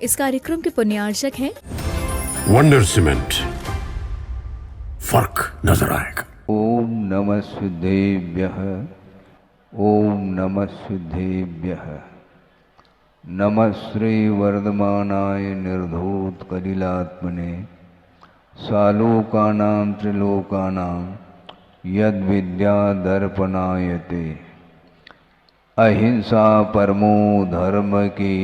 इस कार्यक्रम के पुण्यार्चक हैं वंडर सीमेंट। फर्क नजर आएगा। ओम नमः सिद्धेभ्यः। ओम नमः सिद्धेभ्यः। नमः श्री वर्धमानाय निर्धूत कलिलात्मने सालोकानां त्रिलोकानां यद विद्या दर्पणायते। अहिंसा परमो धर्म की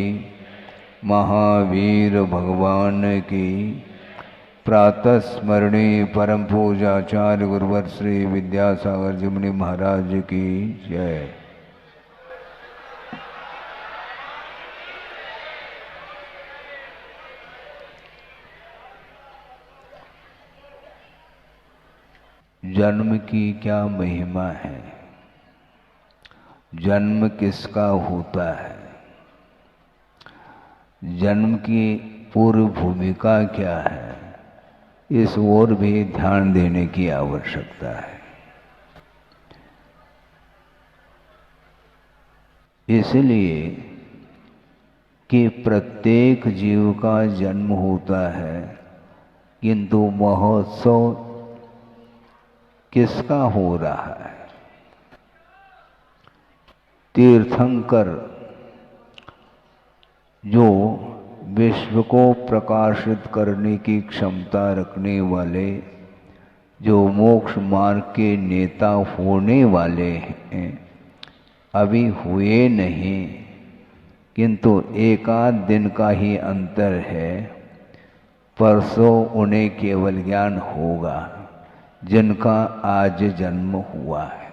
महावीर भगवान की प्रातः स्मरणीय परम पूजाचार्य गुरुवर श्री विद्यासागर जी मुनि महाराज की जय। जन्म की क्या महिमा है, जन्म किसका होता है, जन्म की पूर्व भूमिका क्या है, इस ओर भी ध्यान देने की आवश्यकता है। इसलिए कि प्रत्येक जीव का जन्म होता है, किंतु महोत्सव किसका हो रहा है? तीर्थंकर जो विश्व को प्रकाशित करने की क्षमता रखने वाले, जो मोक्ष मार्ग के नेता होने वाले हैं, अभी हुए नहीं, किंतु एकाध दिन का ही अंतर है। परसों उन्हें केवल ज्ञान होगा जिनका आज जन्म हुआ है।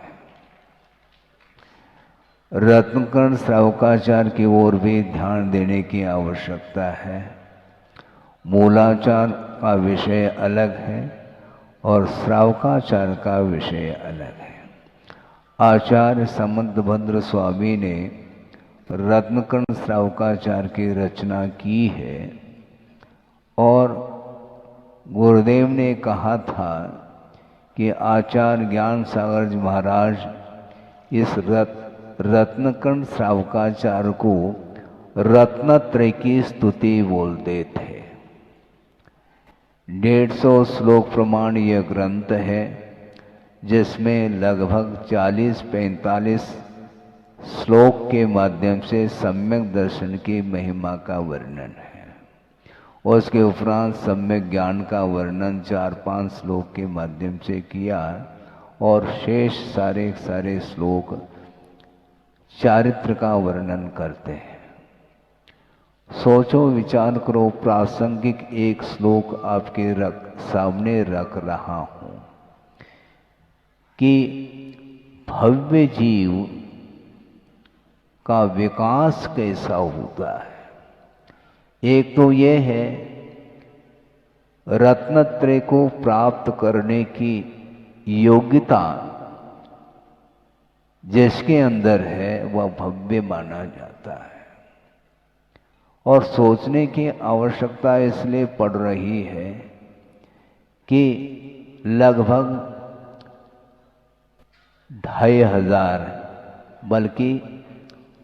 रत्नकर्ण श्रावकाचार की ओर भी ध्यान देने की आवश्यकता है। मूलाचार का विषय अलग है और श्रावकाचार का विषय अलग है। आचार्य समंतभद्र स्वामी ने रत्नकर्ण श्रावकाचार की रचना की है और गुरुदेव ने कहा था कि आचार्य ज्ञान सागर जी महाराज इस रत्नकर्ण श्रावकाचार को रत्नत्रय की स्तुति बोलते थे। 150 श्लोक प्रमाण यह ग्रंथ है, जिसमें लगभग 40-45 श्लोक के माध्यम से सम्यक दर्शन की महिमा का वर्णन है। उसके उपरांत सम्यक ज्ञान का वर्णन 4-5 श्लोक के माध्यम से किया और शेष सारे श्लोक चारित्र का वर्णन करते हैं। सोचो विचार करो, प्रासंगिक एक श्लोक आपके सामने रख रहा हूं कि भव्य जीव का विकास कैसा होता है। एक तो यह है रत्नत्रय को प्राप्त करने की योग्यता जिसके अंदर है वह भव्य माना जाता है। और सोचने की आवश्यकता इसलिए पड़ रही है कि लगभग 2500 बल्कि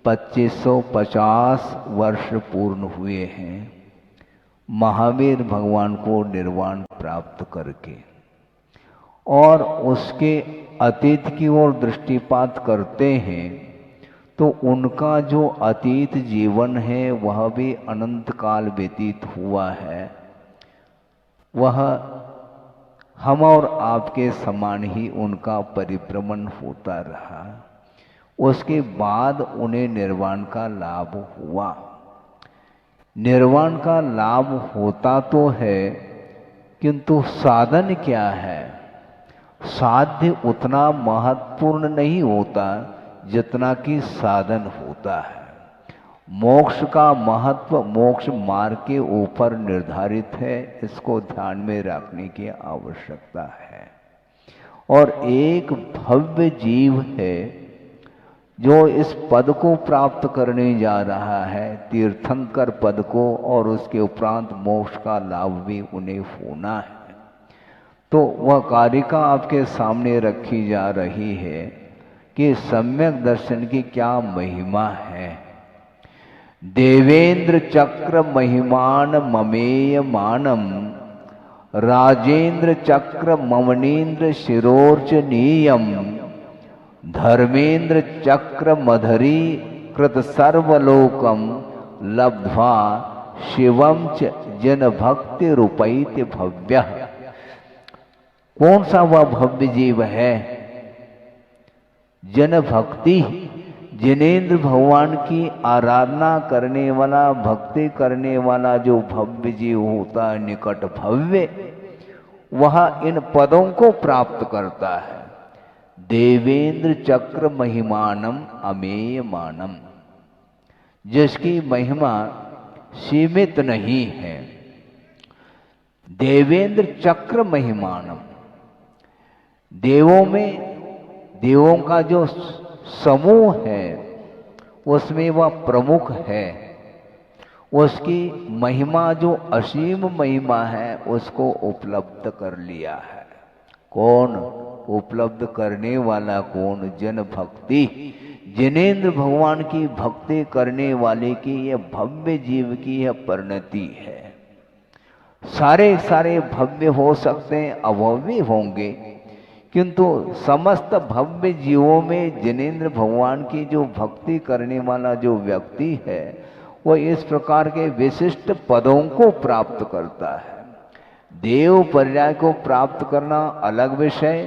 2550 वर्ष पूर्ण हुए हैं महावीर भगवान को निर्वाण प्राप्त करके, और उसके अतीत की ओर दृष्टिपात करते हैं तो उनका जो अतीत जीवन है वह भी अनंत काल व्यतीत हुआ है। वह हम और आपके समान ही उनका परिभ्रमण होता रहा। उसके बाद उन्हें निर्वाण का लाभ हुआ। निर्वाण का लाभ होता तो है, किंतु साधन क्या है? साध्य उतना महत्वपूर्ण नहीं होता जितना कि साधन होता है। मोक्ष का महत्व मोक्ष मार्ग के ऊपर निर्धारित है, इसको ध्यान में रखने की आवश्यकता है। और एक भव्य जीव है जो इस पद को प्राप्त करने जा रहा है, तीर्थंकर पद को, और उसके उपरांत मोक्ष का लाभ भी उन्हें होना है। तो वह कारिका आपके सामने रखी जा रही है कि सम्यक दर्शन की क्या महिमा है। देवेंद्र चक्र महिमान ममेय मानम राजेंद्र चक्र ममनीन्द्र शिरोर्चनीयम धर्मेंद्र चक्र मधरी कृत सर्वलोकम लब्ध्वा शिवम च जन भक्ति रूपैत भव्य। कौन सा वह भव्य जीव है? जन भक्ति, जिनेन्द्र भगवान की आराधना करने वाला, भक्ति करने वाला जो भव्य जीव होता है, निकट भव्य, वह इन पदों को प्राप्त करता है। देवेंद्र चक्र महिमानम अमेय मानम, जिसकी महिमा सीमित नहीं है। देवेंद्र चक्र महिमानम, देवों में, देवों का जो समूह है उसमें वह प्रमुख है। उसकी महिमा जो असीम महिमा है उसको उपलब्ध कर लिया है। कौन उपलब्ध करने वाला? कौन? जन भक्ति, जिनेन्द्र भगवान की भक्ति करने वाले की यह भव्य जीव की यह परिणति है। सारे सारे भव्य हो सकते हैं, अभव्य होंगे, किंतु समस्त भव्य जीवों में जिनेन्द्र भगवान की जो भक्ति करने वाला जो व्यक्ति है वह इस प्रकार के विशिष्ट पदों को प्राप्त करता है। देव पर्याय को प्राप्त करना अलग विषय,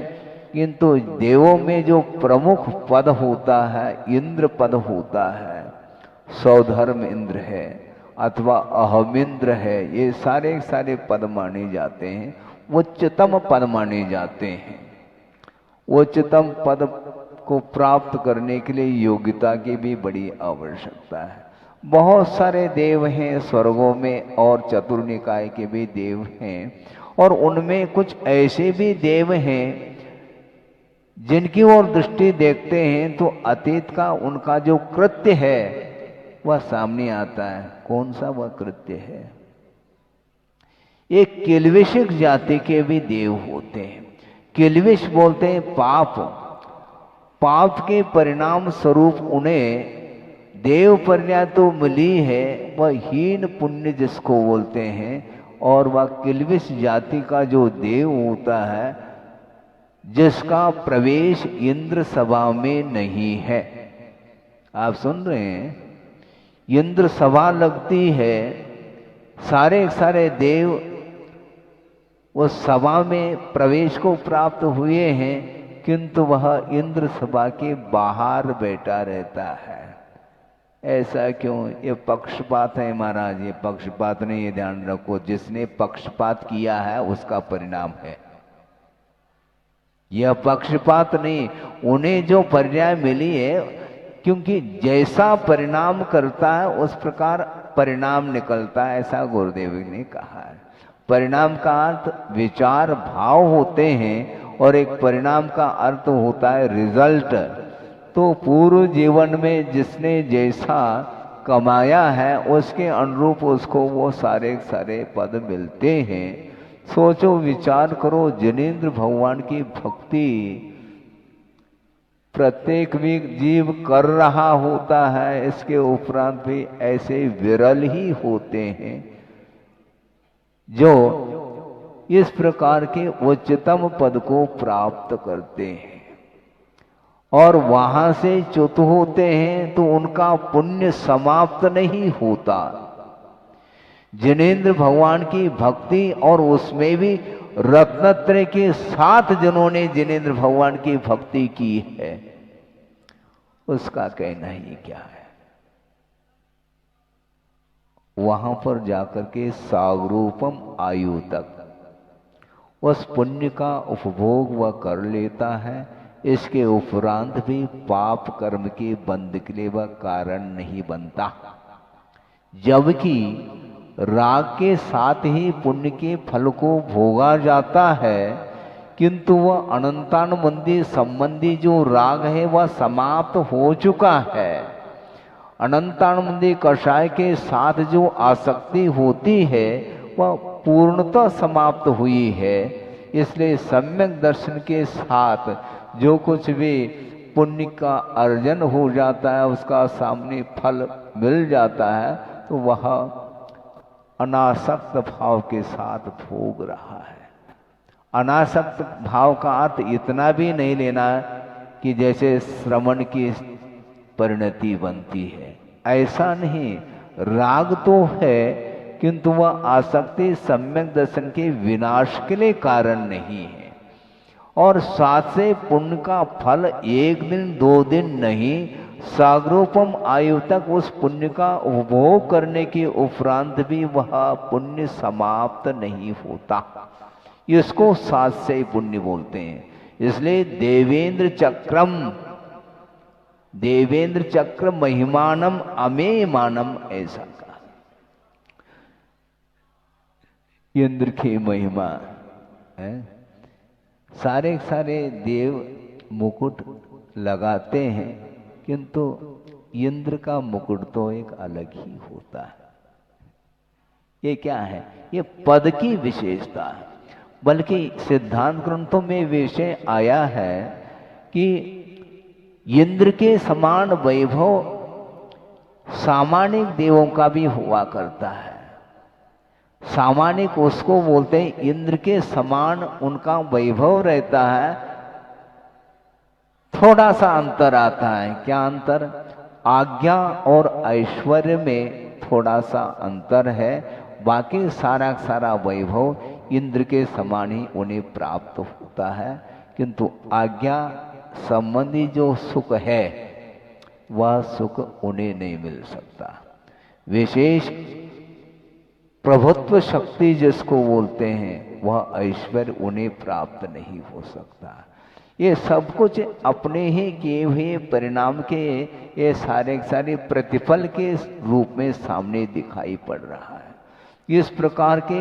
किंतु देवों में जो प्रमुख पद होता है, इंद्र पद होता है, सौधर्म इंद्र है अथवा अहमिंद्र है, ये सारे सारे पद माने जाते हैं, उच्चतम पद माने जाते हैं। उच्चतम पद को प्राप्त करने के लिए योग्यता की भी बड़ी आवश्यकता है। बहुत सारे देव हैं स्वर्गों में और चतुर्निकाय के भी देव हैं, और उनमें कुछ ऐसे भी देव हैं जिनकी ओर दृष्टि देखते हैं तो अतीत का उनका जो कृत्य है वह सामने आता है। कौन सा वह कृत्य है? एक किल्विशिक जाति के भी देव होते हैं। किल्विश बोलते हैं पाप, पाप के परिणाम स्वरूप उन्हें देव पर्याय तो मिली है, वह हीन पुण्य जिसको बोलते हैं, और वह किल्विश जाति का जो देव होता है जिसका प्रवेश इंद्र सभा में नहीं है। आप सुन रहे हैं? इंद्र सभा लगती है, सारे सारे देव उस सभा में प्रवेश को प्राप्त हुए हैं, किंतु वह इंद्र सभा के बाहर बैठा रहता है। ऐसा क्यों? ये पक्षपात है महाराज, ये पक्षपात नहीं, ये ध्यान रखो। जिसने पक्षपात किया है उसका परिणाम है, यह पक्षपात नहीं। उन्हें जो पर्याय मिली है, क्योंकि जैसा परिणाम करता है उस प्रकार परिणाम निकलता है, ऐसा गुरुदेव ने कहा है। परिणाम का अर्थ विचार भाव होते हैं, और एक परिणाम का अर्थ होता है रिजल्ट। तो पूर्व जीवन में जिसने जैसा कमाया है उसके अनुरूप उसको वो सारे सारे पद मिलते हैं। सोचो, विचार करो, जिनेन्द्र भगवान की भक्ति प्रत्येक भी जीव कर रहा होता है, इसके उपरांत भी ऐसे विरल ही होते हैं जो इस प्रकार के उच्चतम पद को प्राप्त करते हैं और वहां से च्युत होते हैं, तो उनका पुण्य समाप्त नहीं होता। जिनेन्द्र भगवान की भक्ति, और उसमें भी रत्नत्रय के 7 जिन्होंने जिनेन्द्र भगवान की भक्ति की है, उसका कहना ही क्या है। वहां पर जाकर के सागरूपम आयु तक उस पुण्य का उपभोग वह कर लेता है। इसके उपरांत भी पाप कर्म के बंध के लिए वह कारण नहीं बनता, जबकि राग के साथ ही पुण्य के फल को भोगा जाता है, किंतु वह अनंतानुबंधी संबंधी जो राग है वह समाप्त हो चुका है। अनंतानुबंधी कषाय के साथ जो आसक्ति होती है वह पूर्णतः समाप्त हुई है। इसलिए सम्यक दर्शन के साथ जो कुछ भी पुण्य का अर्जन हो जाता है उसका सामने फल मिल जाता है तो वह अनासक्त भाव के साथ भोग रहा है। अनासक्त भाव का अर्थ इतना भी नहीं लेना कि जैसे श्रवण की परिणति बनती है, ऐसा नहीं। राग तो है किंतु वह आसक्ति सम्यक दर्शन के विनाश के लिए कारण नहीं है। और साथ से पुण्य का फल एक दिन दो दिन नहीं, सागरोपम आयु तक उस पुण्य का उपभोग करने के उपरांत भी वह पुण्य समाप्त नहीं होता। इसको साथ से पुण्य बोलते हैं। इसलिए देवेंद्र चक्र महिमानम अमेयमानम ऐसा कहा। इंद्र की महिमा है, सारे सारे देव मुकुट लगाते हैं किंतु इंद्र का मुकुट तो एक अलग ही होता है। ये क्या है? ये पद की विशेषता है। बल्कि सिद्धांत ग्रंथों में विषय आया है कि इंद्र के समान वैभव सामान्य देवों का भी हुआ करता है। सामान्य उसको बोलते हैं, इंद्र के समान उनका वैभव रहता है। थोड़ा सा अंतर आता है। क्या अंतर? आज्ञा और ऐश्वर्य में थोड़ा सा अंतर है। बाकी सारा वैभव इंद्र के समान ही उन्हें प्राप्त होता है। किंतु आज्ञा संबंधी जो सुख है वह सुख उन्हें नहीं मिल सकता। विशेष प्रभुत्व शक्ति जिसको बोलते हैं वह ऐश्वर्य उन्हें प्राप्त नहीं हो सकता। ये सब कुछ अपने ही किए हुए परिणाम के ये सारे प्रतिफल के रूप में सामने दिखाई पड़ रहा है। इस प्रकार के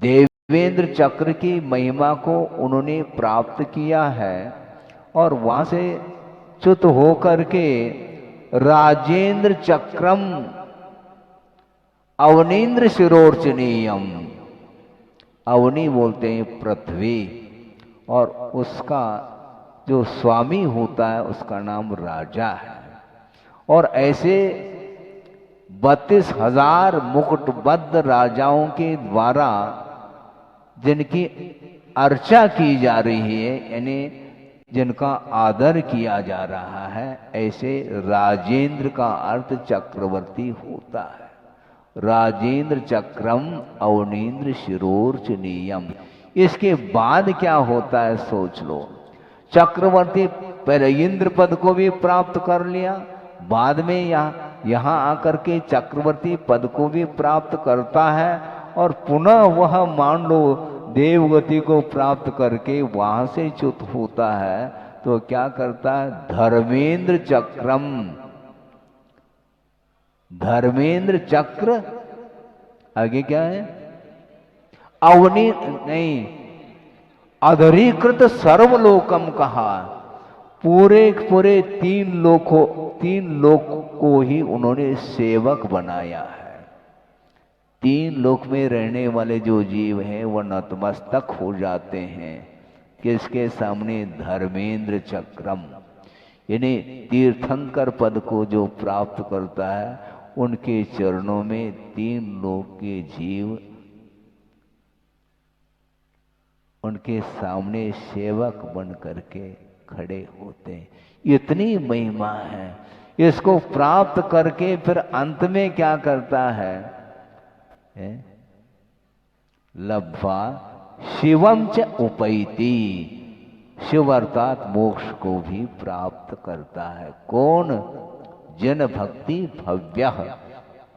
देवेंद्र चक्र की महिमा को उन्होंने प्राप्त किया है और वहां से च्युत होकर के राजेंद्र चक्रम अवनीन्द्र शिरोर्चनीयम, अवनी बोलते हैं पृथ्वी, और उसका जो स्वामी होता है उसका नाम राजा है। और ऐसे 32,000 मुकुटबद्ध राजाओं के द्वारा जिनकी अर्चा की जा रही है, यानी जिनका आदर किया जा रहा है, ऐसे राजेंद्र का अर्थ चक्रवर्ती होता है। राजेंद्र चक्रम अवनीन्द्र शिरोर्चनीयम। इसके बाद क्या होता है सोच लो। चक्रवर्ती पहले इंद्र पद को भी प्राप्त कर लिया, बाद में यहाँ आकर के चक्रवर्ती पद को भी प्राप्त करता है और पुनः वह मान लो देवगति को प्राप्त करके वहां से च्युत होता है तो क्या करता है? धर्मेंद्र चक्रम, धर्मेंद्र चक्र आगे क्या है? अवनी नहीं, अधरीकृत सर्वलोकम कहा। पूरे 3 लोक को ही उन्होंने सेवक बनाया है। 3 लोक में रहने वाले जो जीव हैं वह नतमस्तक हो जाते हैं किसके सामने? धर्मेंद्र चक्रम, यानी तीर्थंकर पद को जो प्राप्त करता है उनके चरणों में 3 लोक के जीव उनके सामने सेवक बन करके खड़े होते हैं। इतनी महिमा है। इसको प्राप्त करके फिर अंत में क्या करता है? लब्ध्वा शिवम च उपैति, शिव अर्थात मोक्ष को भी प्राप्त करता है। कौन? जन भक्ति भव्य,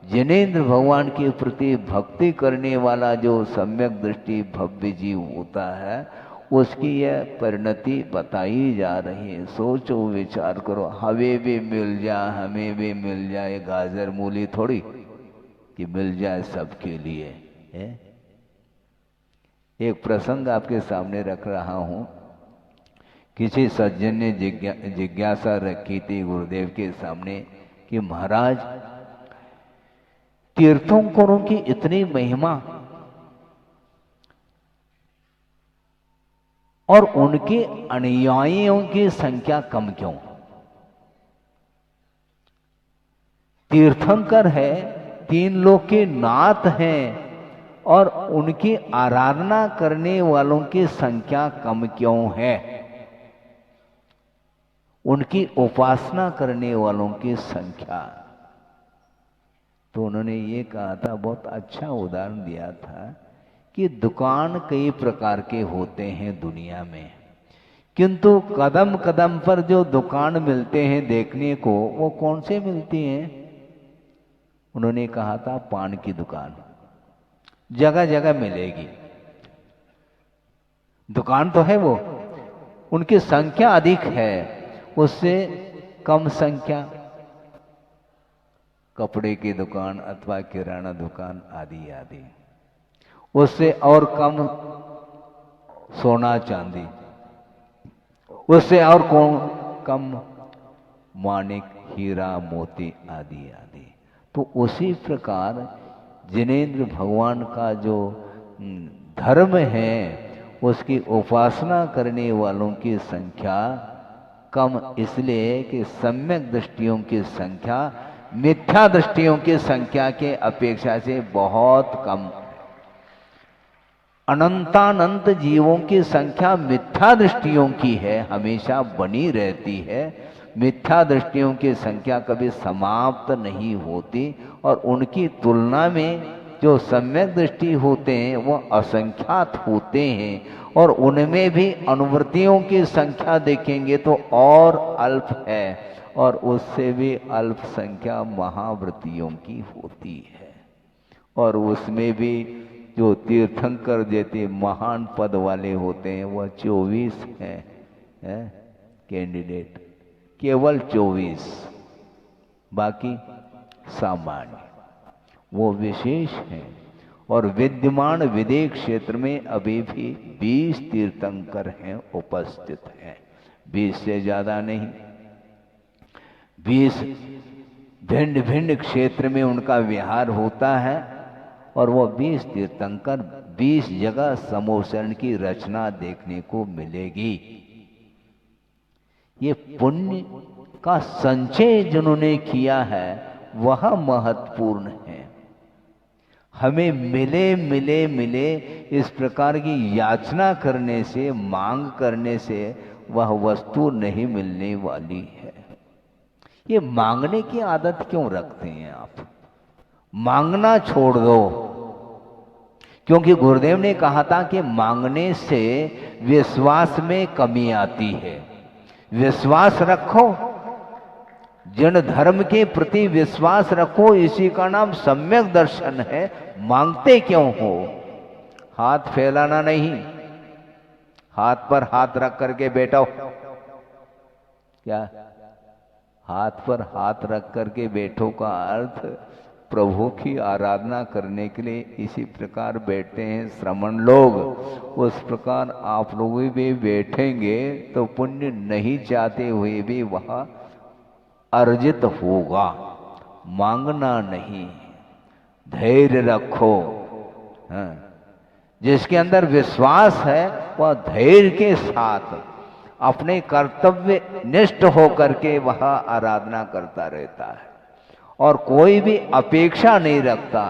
जिनेन्द्र भगवान के प्रति भक्ति करने वाला जो सम्यक दृष्टि भव्य जीव होता है उसकी यह परिणति बताई जा रही है। सोचो, विचार करो, हमें भी मिल जाए, हमें भी मिल जाए, गाजर मूली थोड़ी कि मिल जाए सबके लिए है? एक प्रसंग आपके सामने रख रहा हूं। किसी सज्जन ने जिज्ञासा रखी थी गुरुदेव के सामने कि महाराज तीर्थंकरों की इतनी महिमा और उनके अनुयायियों की संख्या कम क्यों? तीर्थंकर है, तीन लोक के नाथ हैं, और उनकी आराधना करने वालों की संख्या कम क्यों है? उनकी उपासना करने वालों की संख्या। तो उन्होंने ये कहा था, बहुत अच्छा उदाहरण दिया था कि दुकान कई प्रकार के होते हैं दुनिया में, किंतु कदम कदम पर जो दुकान मिलते हैं देखने को, वो कौन से मिलती हैं? उन्होंने कहा था पान की दुकान जगह जगह मिलेगी। दुकान तो है वो, उनकी संख्या अधिक है, उससे कम संख्या कपड़े की दुकान अथवा किराना दुकान आदि आदि, उससे और कम सोना चांदी, उससे और कम माणिक हीरा मोती आदि आदि। तो उसी प्रकार जिनेंद्र भगवान का जो धर्म है, उसकी उपासना करने वालों की संख्या कम इसलिए कि सम्यक दृष्टियों की संख्या मिथ्या दृष्टियों की संख्या के अपेक्षा से बहुत कम। अनंतानंत जीवों की संख्या मिथ्या दृष्टियों की है, हमेशा बनी रहती है। मिथ्या दृष्टियों की संख्या कभी समाप्त नहीं होती, और उनकी तुलना में जो सम्यक दृष्टि होते हैं वह असंख्यात होते हैं, और उनमें भी अनुवृत्तियों की संख्या देखेंगे तो और अल्प है, और उससे भी अल्प संख्या महावृत्तियों की होती है। और उसमें भी जो तीर्थंकर जैसे महान पद वाले होते हैं वह 24 है कैंडिडेट, केवल 24, बाकी सामान्य, वो विशेष हैं। और विद्यमान विदेह क्षेत्र में अभी भी 20 तीर्थंकर हैं, उपस्थित हैं, 20 से ज्यादा नहीं। 20 भिन्न भिन्न क्षेत्र में उनका विहार होता है, और वो 20 तीर्थंकर 20 जगह समोसरण की रचना देखने को मिलेगी। ये पुण्य का संचय जिन्होंने किया है वह महत्वपूर्ण है। हमें मिले मिले मिले इस प्रकार की याचना करने से, मांग करने से वह वस्तु नहीं मिलने वाली है। ये मांगने की आदत क्यों रखते हैं आप? मांगना छोड़ दो, क्योंकि गुरुदेव ने कहा था कि मांगने से विश्वास में कमी आती है। विश्वास रखो, जन धर्म के प्रति विश्वास रखो, इसी का नाम सम्यक दर्शन है। मांगते क्यों हो? हाथ फैलाना नहीं, हाथ पर हाथ रख करके बैठो। क्या हाथ पर हाथ रख करके बैठो का अर्थ प्रभु की आराधना करने के लिए इसी प्रकार बैठते हैं श्रमण लोग। उस प्रकार आप लोग भी बैठेंगे तो पुण्य नहीं चाहते हुए भी वह अर्जित होगा। मांगना नहीं, धैर्य रखो। हाँ। जिसके अंदर विश्वास है वह धैर्य के साथ अपने कर्तव्य निष्ठ होकर के वह आराधना करता रहता है, और कोई भी अपेक्षा नहीं रखता।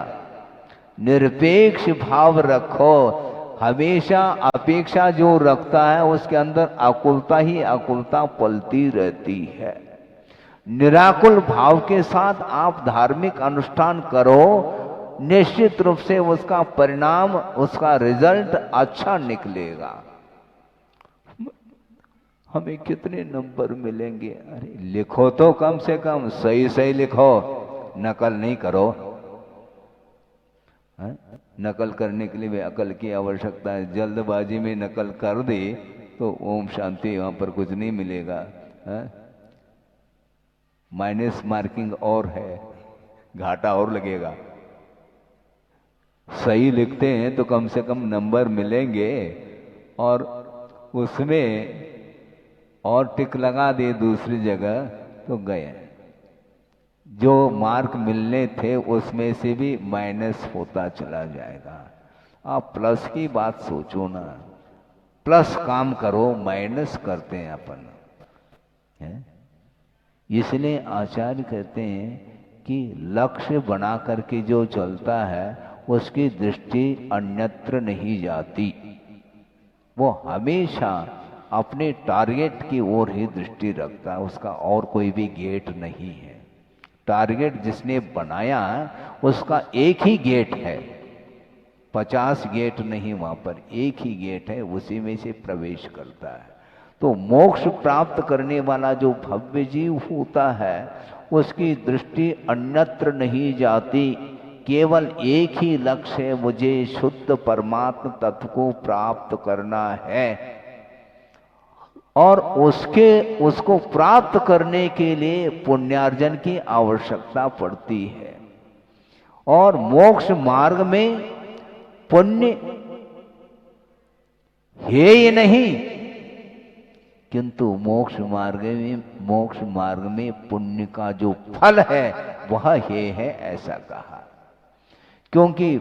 निरपेक्ष भाव रखो। हमेशा अपेक्षा जो रखता है उसके अंदर आकुलता ही आकुलता पलती रहती है। निराकुल भाव के साथ आप धार्मिक अनुष्ठान करो, निश्चित रूप से उसका परिणाम, उसका रिजल्ट अच्छा निकलेगा। हमें कितने नंबर मिलेंगे? अरे लिखो तो कम से कम सही सही लिखो, नकल नहीं करो। है? नकल करने के लिए भी अकल की आवश्यकता है। जल्दबाजी में नकल कर दी तो ओम शांति, वहां पर कुछ नहीं मिलेगा। माइनस मार्किंग और है, घाटा और लगेगा। सही लिखते हैं तो कम से कम नंबर मिलेंगे, और उसमें और टिक लगा दे दूसरी जगह तो गए। जो मार्क मिलने थे उसमें से भी माइनस होता चला जाएगा। आप प्लस की बात सोचो ना, प्लस काम करो, माइनस करते हैं अपन। इसलिए आचार्य कहते हैं कि लक्ष्य बना करके जो चलता है उसकी दृष्टि अन्यत्र नहीं जाती, वो हमेशा अपने टारगेट की ओर ही दृष्टि रखता है, उसका और कोई भी गेट नहीं है। टारगेट जिसने बनाया उसका एक ही गेट है, 50 गेट नहीं, वहां पर एक ही गेट है, उसी में से प्रवेश करता है। तो मोक्ष प्राप्त करने वाला जो भव्य जीव होता है उसकी दृष्टि अन्यत्र नहीं जाती, केवल एक ही लक्ष्य है, मुझे शुद्ध परमात्म तत्व को प्राप्त करना है। और उसको प्राप्त करने के लिए पुण्यार्जन की आवश्यकता पड़ती है। और मोक्ष मार्ग में पुण्य है ही नहीं, किंतु मोक्ष मार्ग में पुण्य का जो फल है वह है ऐसा कहा। क्योंकि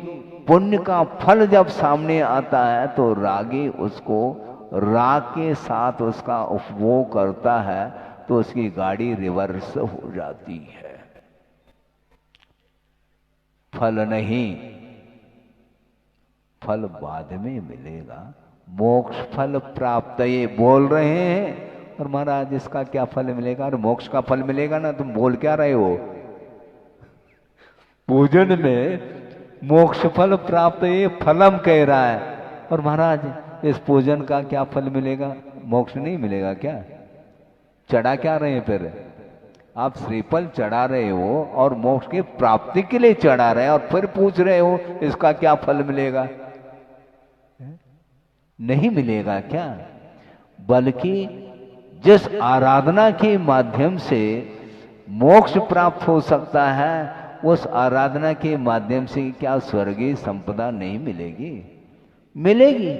पुण्य का फल जब सामने आता है तो रागी उसको राग के साथ उसका उपभोग करता है तो उसकी गाड़ी रिवर्स हो जाती है। फल नहीं, फल बाद में मिलेगा। मोक्ष फल प्राप्त, ये बोल रहे हैं और महाराज इसका क्या फल मिलेगा, और मोक्ष का फल मिलेगा ना, तुम बोल क्या रहे हो। पूजन में मोक्ष फल प्राप्त ये फलम कह रहा है, और महाराज इस पूजन का क्या फल मिलेगा, मोक्ष नहीं मिलेगा क्या। चढ़ा क्या रहे हैं फिर आप, श्रीफल चढ़ा रहे हो और मोक्ष की प्राप्ति के लिए चढ़ा रहे हैं, और फिर पूछ रहे हो इसका क्या फल मिलेगा। नहीं मिलेगा क्या, बल्कि जिस आराधना के माध्यम से मोक्ष प्राप्त हो सकता है उस आराधना के माध्यम से क्या स्वर्गीय संपदा नहीं मिलेगी, मिलेगी।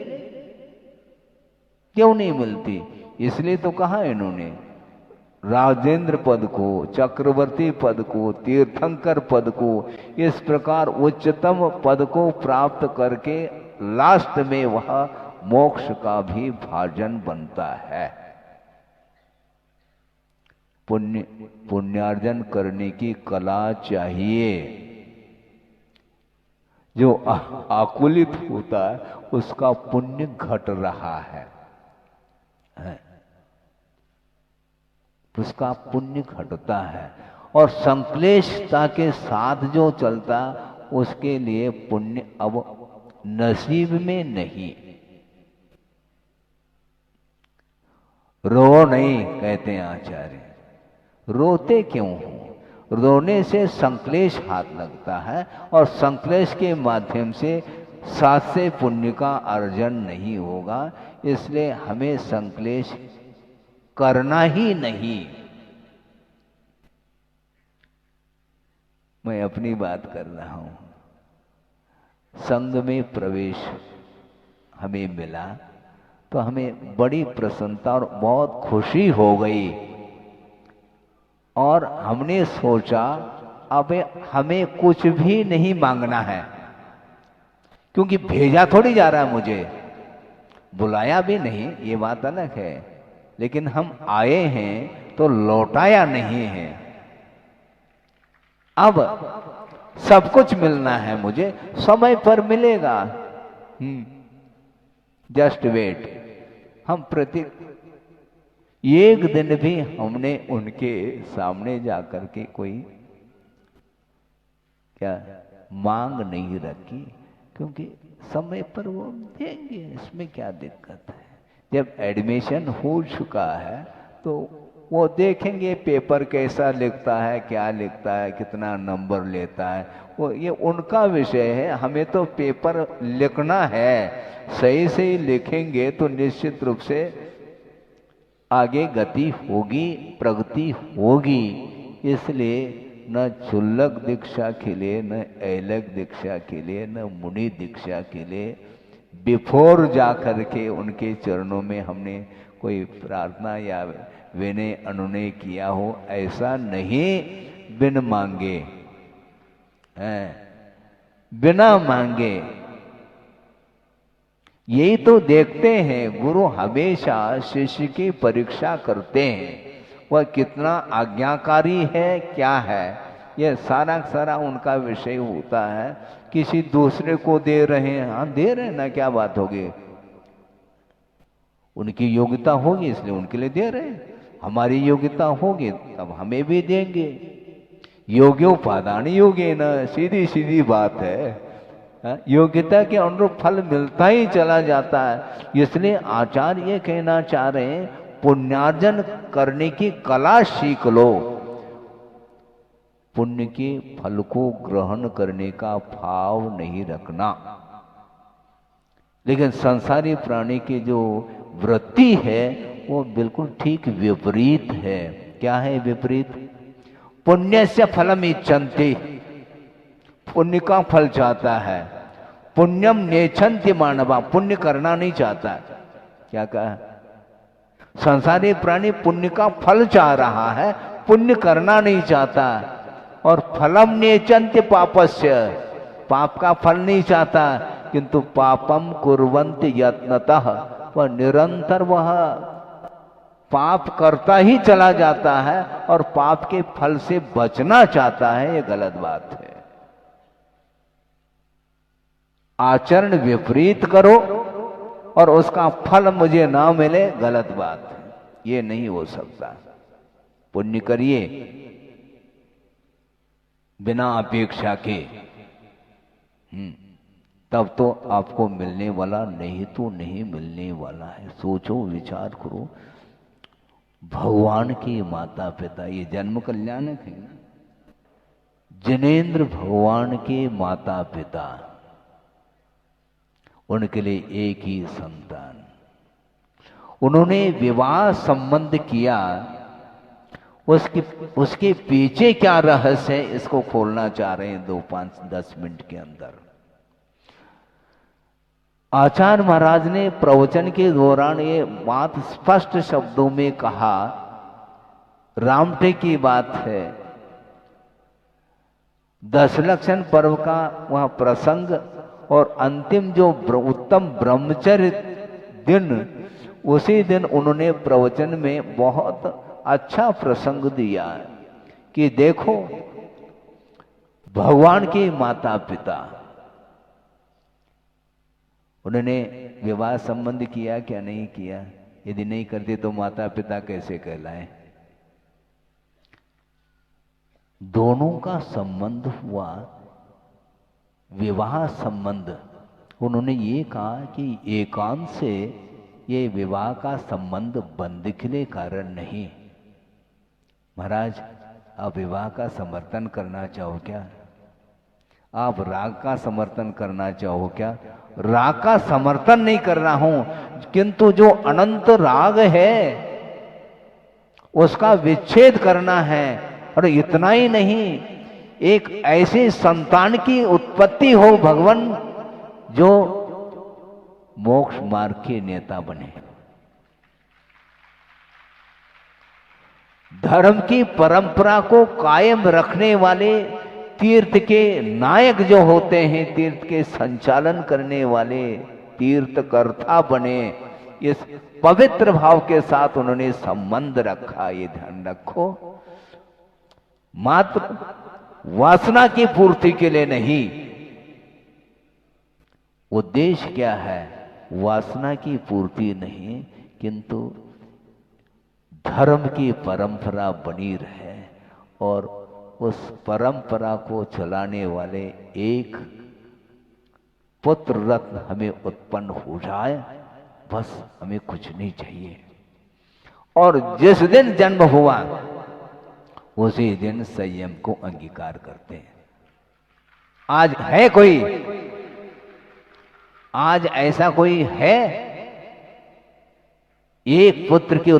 क्यों नहीं मिलती, इसलिए तो कहा इन्होंने राजेंद्र पद को, चक्रवर्ती पद को, तीर्थंकर पद को, इस प्रकार उच्चतम पद को प्राप्त करके लास्ट में वह मोक्ष का भी भाजन बनता है। पुण्यार्जन करने की कला चाहिए। जो आकुलित होता है उसका पुण्य घट रहा है, उसका पुण्य घटता है, और संक्लेशता के साथ जो चलता उसके लिए पुण्य अब नसीब में नहीं। रो नहीं कहते हैं आचार्य, रोते क्यों हो, रोने से संक्लेश हाथ लगता है, और संक्लेश के माध्यम से साथ से पुण्य का अर्जन नहीं होगा। इसलिए हमें संक्लेश करना ही नहीं। मैं अपनी बात कर रहा हूं, संघ में प्रवेश हमें मिला तो हमें बड़ी प्रसन्नता और बहुत खुशी हो गई, और हमने सोचा अब हमें कुछ भी नहीं मांगना है, क्योंकि भेजा थोड़ी जा रहा है, मुझे बुलाया भी नहीं, ये बात अलग है, लेकिन हम आए हैं तो लौटाया नहीं है। अब सब कुछ मिलना है मुझे, समय पर मिलेगा, जस्ट वेट। हम प्रति एक दिन भी हमने उनके सामने जाकर के कोई क्या मांग नहीं रखी, क्योंकि समय पर वो देंगे, इसमें क्या दिक्कत है। जब एडमिशन हो चुका है तो वो देखेंगे पेपर कैसा लिखता है, क्या लिखता है, कितना नंबर लेता है, वो ये उनका विषय है। हमें तो पेपर लिखना है, सही से ही लिखेंगे तो निश्चित रूप से आगे गति होगी, प्रगति होगी। इसलिए न चुल्लक दीक्षा के लिए, न ऐलक दीक्षा के लिए, न मुनि दीक्षा के लिए बिफोर जा कर के उनके चरणों में हमने कोई प्रार्थना या विनय अनुनय किया हो, ऐसा नहीं। बिन मांगे बिना मांगे, यही तो देखते हैं। गुरु हमेशा शिष्य की परीक्षा करते हैं, वह कितना आज्ञाकारी है, क्या है, ये सारा सारा उनका विषय होता है। किसी दूसरे को दे रहे हैं, हाँ दे रहे हैं ना, क्या बात होगी, उनकी योग्यता होगी इसलिए उनके लिए दे रहे हैं, हमारी योग्यता होगी तब हमें भी देंगे। योग्योपादान योग्य न, सीधी सीधी बात है। योग्यता के अनुरूप फल मिलता ही चला जाता है। इसलिए आचार्य ये कहना चाह रहे हैं, पुण्यार्जन करने की कला सीख लो। पुण्य के फल को ग्रहण करने का भाव नहीं रखना। लेकिन संसारी प्राणी की जो वृत्ति है वो बिल्कुल ठीक विपरीत है। क्या है विपरीत? पुण्य से फलम इच्छन्ति, पुण्य का फल चाहता है। पुण्यम नेच्छन्ति मानवा, पुण्य करना नहीं चाहता। क्या कहा? संसारी प्राणी पुण्य का फल चाह रहा है, पुण्य करना नहीं चाहता। और फलम नेच्छन्ति पापस्य, पाप का फल नहीं चाहता, किंतु पापम कुर्वन्ति यत्नतः, वह निरंतर वह पाप करता ही चला जाता है और पाप के फल से बचना चाहता है। ये गलत बात है। आचरण विपरीत करो और उसका फल मुझे ना मिले, गलत बात है। ये नहीं हो सकता। पुण्य करिए बिना अपेक्षा के, तब तो आपको मिलने वाला, नहीं तो नहीं मिलने वाला है। सोचो, विचार करो। भगवान की माता पिता, ये जन्म कल्याणक है ना, जिनेंद्र भगवान के माता पिता, उनके लिए एक ही संतान। उन्होंने विवाह संबंध किया, उसके पीछे क्या रहस्य है, इसको खोलना चाह रहे हैं 2-5-10 मिनट के अंदर। आचार्य महाराज ने प्रवचन के दौरान ये बात स्पष्ट शब्दों में कहा। रामटे की बात है, दशलक्षण पर्व का वह प्रसंग और अंतिम जो उत्तम ब्रह्मचर्य दिन, उसी दिन उन्होंने प्रवचन में बहुत अच्छा प्रसंग दिया कि देखो भगवान के माता पिता, उन्होंने विवाह संबंध किया क्या नहीं किया? यदि नहीं करते तो माता पिता कैसे कहलाए? दोनों का संबंध हुआ, विवाह संबंध। उन्होंने ये कहा कि एकांत से ये विवाह का संबंध बंध के कारण नहीं। महाराज, आप विवाह का समर्थन करना चाहो क्या? आप राग का समर्थन करना चाहो क्या? राग का समर्थन नहीं कर रहा हूं, किंतु जो अनंत राग है उसका विच्छेद करना है। और इतना ही नहीं, एक ऐसे संतान की उत्पत्ति हो भगवान जो मोक्ष मार्ग के नेता बने, धर्म की परंपरा को कायम रखने वाले तीर्थ के नायक जो होते हैं, तीर्थ के संचालन करने वाले तीर्थकर्ता बने। इस पवित्र भाव के साथ उन्होंने संबंध रखा। ये ध्यान रखो, मात्र वासना की पूर्ति के लिए नहीं। उद्देश्य क्या है? वासना की पूर्ति नहीं, किंतु धर्म की परंपरा बनी रहे और उस परंपरा को चलाने वाले एक पुत्र रत्न हमें उत्पन्न हो जाए, बस हमें कुछ नहीं चाहिए। और जिस दिन जन्म हुआ उसी दिन संयम को अंगीकार करते हैं। आज है कोई, आज ऐसा कोई है? एक पुत्र की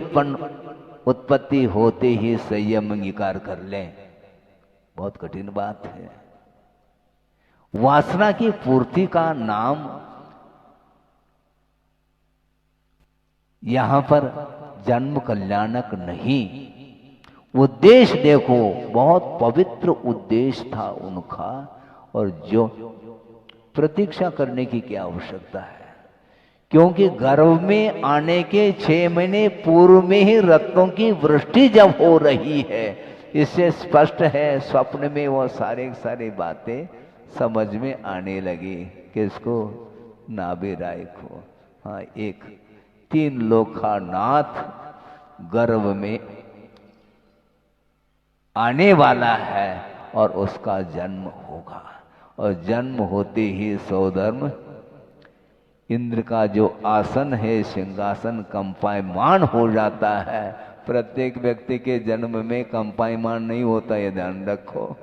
उत्पत्ति होते ही संयम अंगीकार कर लें, बहुत कठिन बात है। वासना की पूर्ति का नाम यहां पर जन्म कल्याणक नहीं। उद्देश्य देखो, बहुत पवित्र उद्देश्य था उनका, और जो प्रतीक्षा करने की क्या आवश्यकता है? क्योंकि गर्भ में आने के 6 महीने पूर्व में ही रत्नों की वृष्टि जब हो रही है, इससे स्पष्ट है स्वप्न में वो सारे बातें समझ में आने लगी। किसको? नाभिराय को। हाँ, एक 3 लोका नाथ गर्भ में आने वाला है और उसका जन्म होगा, और जन्म होते ही सौधर्म इंद्र का जो आसन है सिंहासन कंपायमान हो जाता है। प्रत्येक व्यक्ति के जन्म में कंपायमान नहीं होता, ये ध्यान रखो।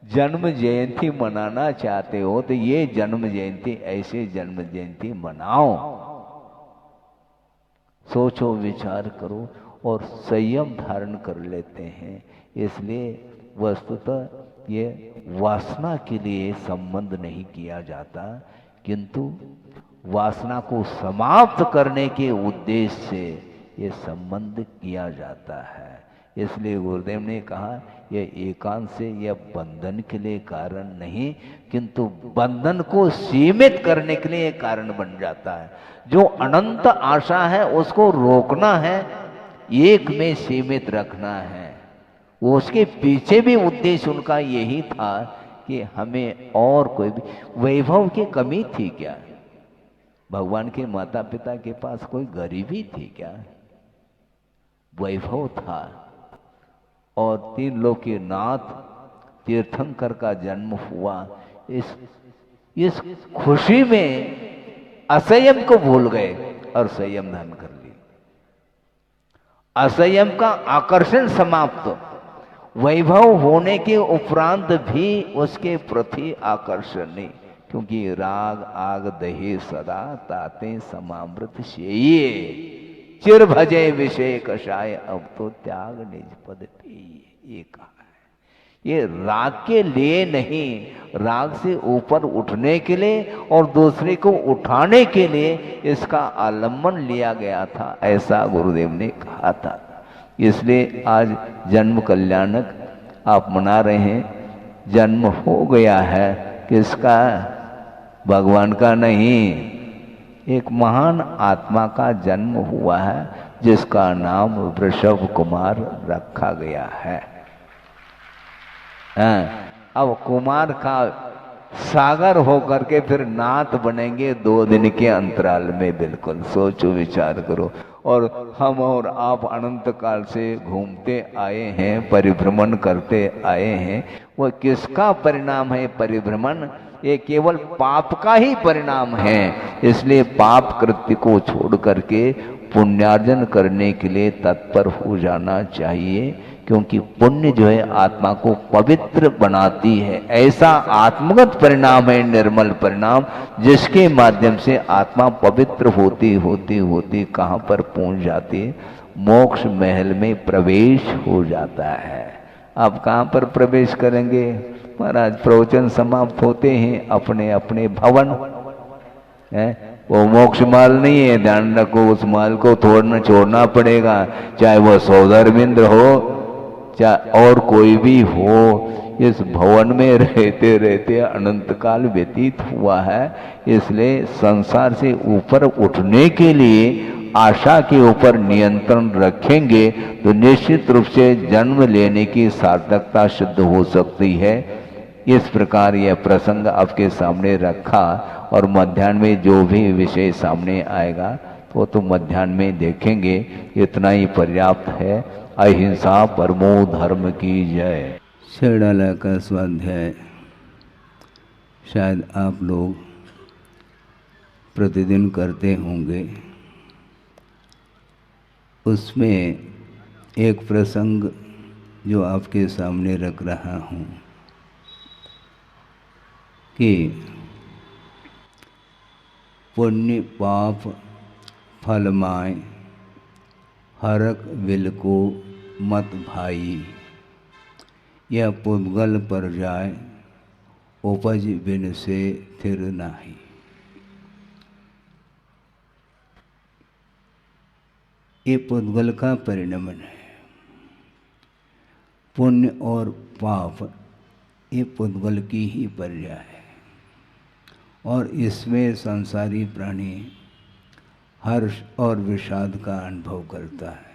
जन्म जयंती मनाना चाहते हो तो ये जन्म जयंती, ऐसे जन्म जयंती मनाओ। सोचो, विचार करो और संयम धारण कर लेते हैं। इसलिए वस्तुतः ये वासना के लिए संबंध नहीं किया जाता, किंतु वासना को समाप्त करने के उद्देश्य से ये संबंध किया जाता है। इसलिए गुरुदेव ने कहा यह एकांत से यह बंधन के लिए कारण नहीं, किंतु बंधन को सीमित करने के लिए कारण बन जाता है। जो अनंत आशा है उसको रोकना है, एक में सीमित रखना है। उसके पीछे भी उद्देश्य उनका यही था कि हमें और कोई भी वैभव की कमी थी क्या? भगवान के माता पिता के पास कोई गरीबी थी क्या? वैभव था। और 3 लोक के नाथ तीर्थंकर का जन्म हुआ। इस खुशी में असंयम को भूल गए और संयम धारण कर ली। असंयम का आकर्षण समाप्त। वैभव होने के उपरांत भी उसके प्रति आकर्षण नहीं, क्योंकि राग आग दहे सदा ताते समामृत शेये, चिर भजे विषय कषाय अब तो त्याग निज पद पिए। ये कहा है। ये राग के लिए नहीं, राग से ऊपर उठने के लिए और दूसरे को उठाने के लिए इसका आलम्बन लिया गया था, ऐसा गुरुदेव ने कहा था। इसलिए आज जन्म कल्याणक आप मना रहे हैं। जन्म हो गया है, किसका? भगवान का नहीं, एक महान आत्मा का जन्म हुआ है जिसका नाम वृषभ कुमार रखा गया है। अब कुमार का सागर होकर के फिर नाथ बनेंगे 2 दिन के अंतराल में। बिल्कुल सोचो, विचार करो। और हम और आप अनंत काल से घूमते आए हैं, परिभ्रमण करते आए हैं। वह किसका परिणाम है? परिभ्रमण ये केवल पाप का ही परिणाम है। इसलिए पाप कृत्य को छोड़ करके पुण्यार्जन करने के लिए तत्पर हो जाना चाहिए, क्योंकि पुण्य जो है आत्मा को पवित्र बनाती है। ऐसा आत्मगत परिणाम है, निर्मल परिणाम, जिसके माध्यम से आत्मा पवित्र होती होती होती कहाँ पर पहुंच जाती है? मोक्ष महल में प्रवेश हो जाता है। अब कहाँ पर प्रवेश करेंगे? महाराज प्रवचन समाप्त होते हैं अपने अपने भवन है। वो मोक्ष माल नहीं है, ध्यान रखो। उस माल को छोड़ना पड़ेगा, चाहे वह सौधर्मिंद्र हो चाहे और कोई भी हो। इस भवन में रहते रहते अनंत काल व्यतीत हुआ है। इसलिए संसार से ऊपर उठने के लिए आशा के ऊपर नियंत्रण रखेंगे तो निश्चित रूप से जन्म लेने की सार्थकता सिद्ध हो सकती है। इस प्रकार यह प्रसंग आपके सामने रखा, और मध्याह्न में जो भी विषय सामने आएगा वो तो मध्याह्न में देखेंगे। इतना ही पर्याप्त है। अहिंसा परमो धर्म की जय। शेरडाला का स्वाध्याय शायद आप लोग प्रतिदिन करते होंगे। उसमें एक प्रसंग जो आपके सामने रख रहा हूँ कि पुण्य पाप फलमाय हरक विल को मत भाई, यह पुद्गल पर जाए उपज बिन से थिर नाही। ये पुद्गल का परिणमन है। पुण्य और पाप ये पुद्गल की ही पर्याय है, और इसमें संसारी प्राणी हर्ष और विषाद का अनुभव करता है।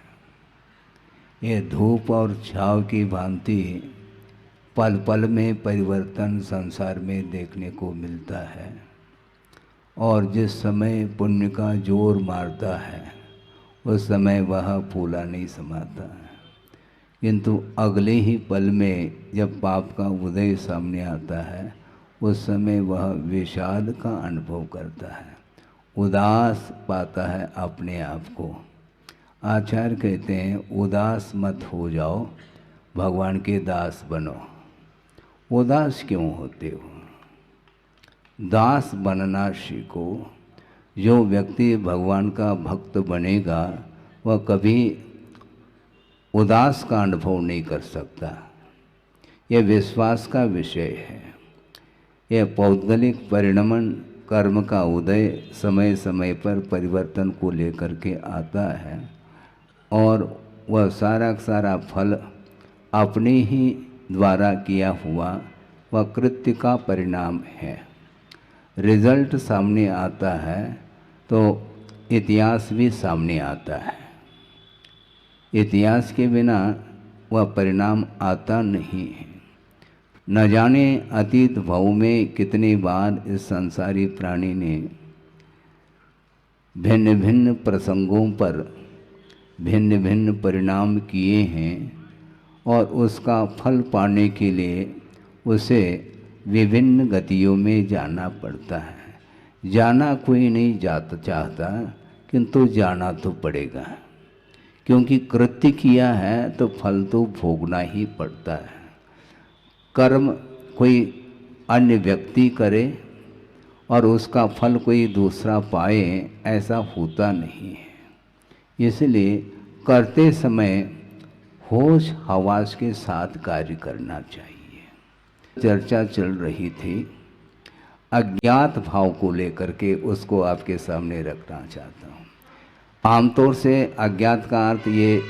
ये धूप और छाव की भांति पल पल में परिवर्तन संसार में देखने को मिलता है। और जिस समय पुण्य का जोर मारता है उस समय वह फूला नहीं समाता है, किंतु अगले ही पल में जब पाप का उदय सामने आता है उस समय वह विषाद का अनुभव करता है, उदास पाता है अपने आप को। आचार्य कहते हैं उदास मत हो जाओ, भगवान के दास बनो। उदास क्यों होते हो? दास बनना सीखो। जो व्यक्ति भगवान का भक्त बनेगा वह कभी उदास का अनुभव नहीं कर सकता। यह विश्वास का विषय है। यह पौद्गलिक परिणमन कर्म का उदय समय समय पर परिवर्तन को लेकर के आता है और वह सारा सारा फल अपने ही द्वारा किया हुआ वह कृत्य का परिणाम है। रिजल्ट सामने आता है तो इतिहास भी सामने आता है। इतिहास के बिना वह परिणाम आता नहीं है। न जाने अतीत भाव में कितनी बार इस संसारी प्राणी ने भिन्न भिन्न प्रसंगों पर भिन्न भिन्न परिणाम किए हैं और उसका फल पाने के लिए उसे विभिन्न गतियों में जाना पड़ता है। जाना कोई नहीं जाता चाहता, किंतु जाना तो पड़ेगा, क्योंकि कृत्य किया है तो फल तो भोगना ही पड़ता है। कर्म कोई अन्य व्यक्ति करे और उसका फल कोई दूसरा पाए, ऐसा होता नहीं है। इसलिए करते समय होश हवास के साथ कार्य करना चाहिए। चर्चा चल रही थी अज्ञात भाव को लेकर के, उसको आपके सामने रखना चाहता हूँ। आमतौर से अज्ञात का अर्थ ये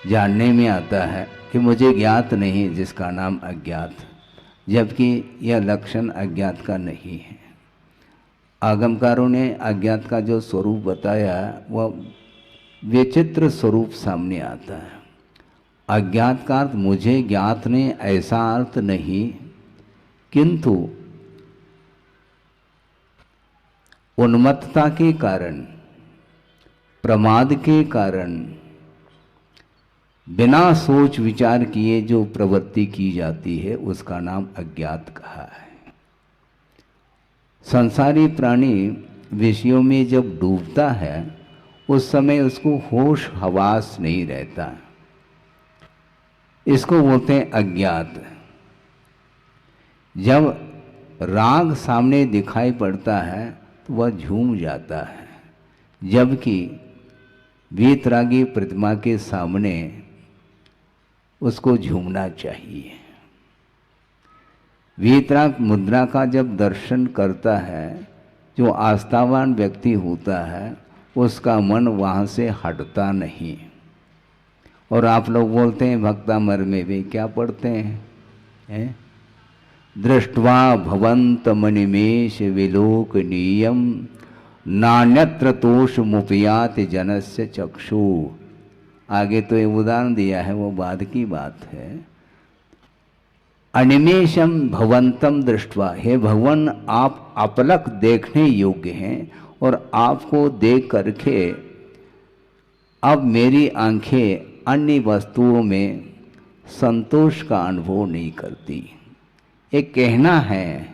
जानने में आता है कि मुझे ज्ञात नहीं जिसका नाम अज्ञात, जबकि यह लक्षण अज्ञात का नहीं है। आगमकारों ने अज्ञात का जो स्वरूप बताया वह विचित्र स्वरूप सामने आता है। अज्ञात का अर्थ मुझे ज्ञात ने ऐसा अर्थ नहीं, किंतु उन्मत्तता के कारण, प्रमाद के कारण, बिना सोच विचार किए जो प्रवृत्ति की जाती है उसका नाम अज्ञात कहा है। संसारी प्राणी विषयों में जब डूबता है उस समय उसको होश हवास नहीं रहता, इसको बोलते हैं अज्ञात। जब राग सामने दिखाई पड़ता है तो वह झूम जाता है, जबकि वीतरागी प्रतिमा के सामने उसको झूमना चाहिए। वीतराग मुद्रा का जब दर्शन करता है, जो आस्थावान व्यक्ति होता है उसका मन वहाँ से हटता नहीं। और आप लोग बोलते हैं भक्तामर में भी क्या पढ़ते हैं? दृष्ट्वा भवंत मणिमेश विलोकनीयम नान्यत्र तोष मुपयात जनस्य चक्षु। आगे तो ये उदाहरण दिया है, वो बाद की बात है। अनिमेषम भवंतम दृष्ट्वा, हे भगवान आप अपलक देखने योग्य हैं और आपको देख करके अब मेरी आंखें अन्य वस्तुओं में संतोष का अनुभव नहीं करती। एक कहना है,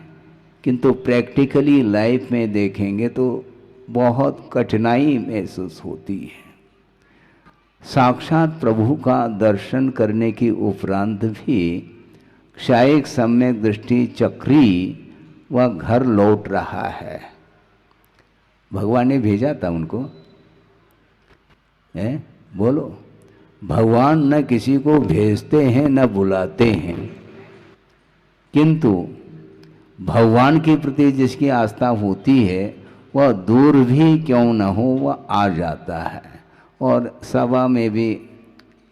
किंतु प्रैक्टिकली लाइफ में देखेंगे तो बहुत कठिनाई महसूस होती है। साक्षात प्रभु का दर्शन करने की उपरांत भी क्षायिक सम्यक दृष्टि चक्री वह घर लौट रहा है। भगवान ने भेजा था उनको, बोलो। भगवान न किसी को भेजते हैं न बुलाते हैं, किंतु भगवान के प्रति जिसकी आस्था होती है वह दूर भी क्यों न हो वह आ जाता है। और सभा में भी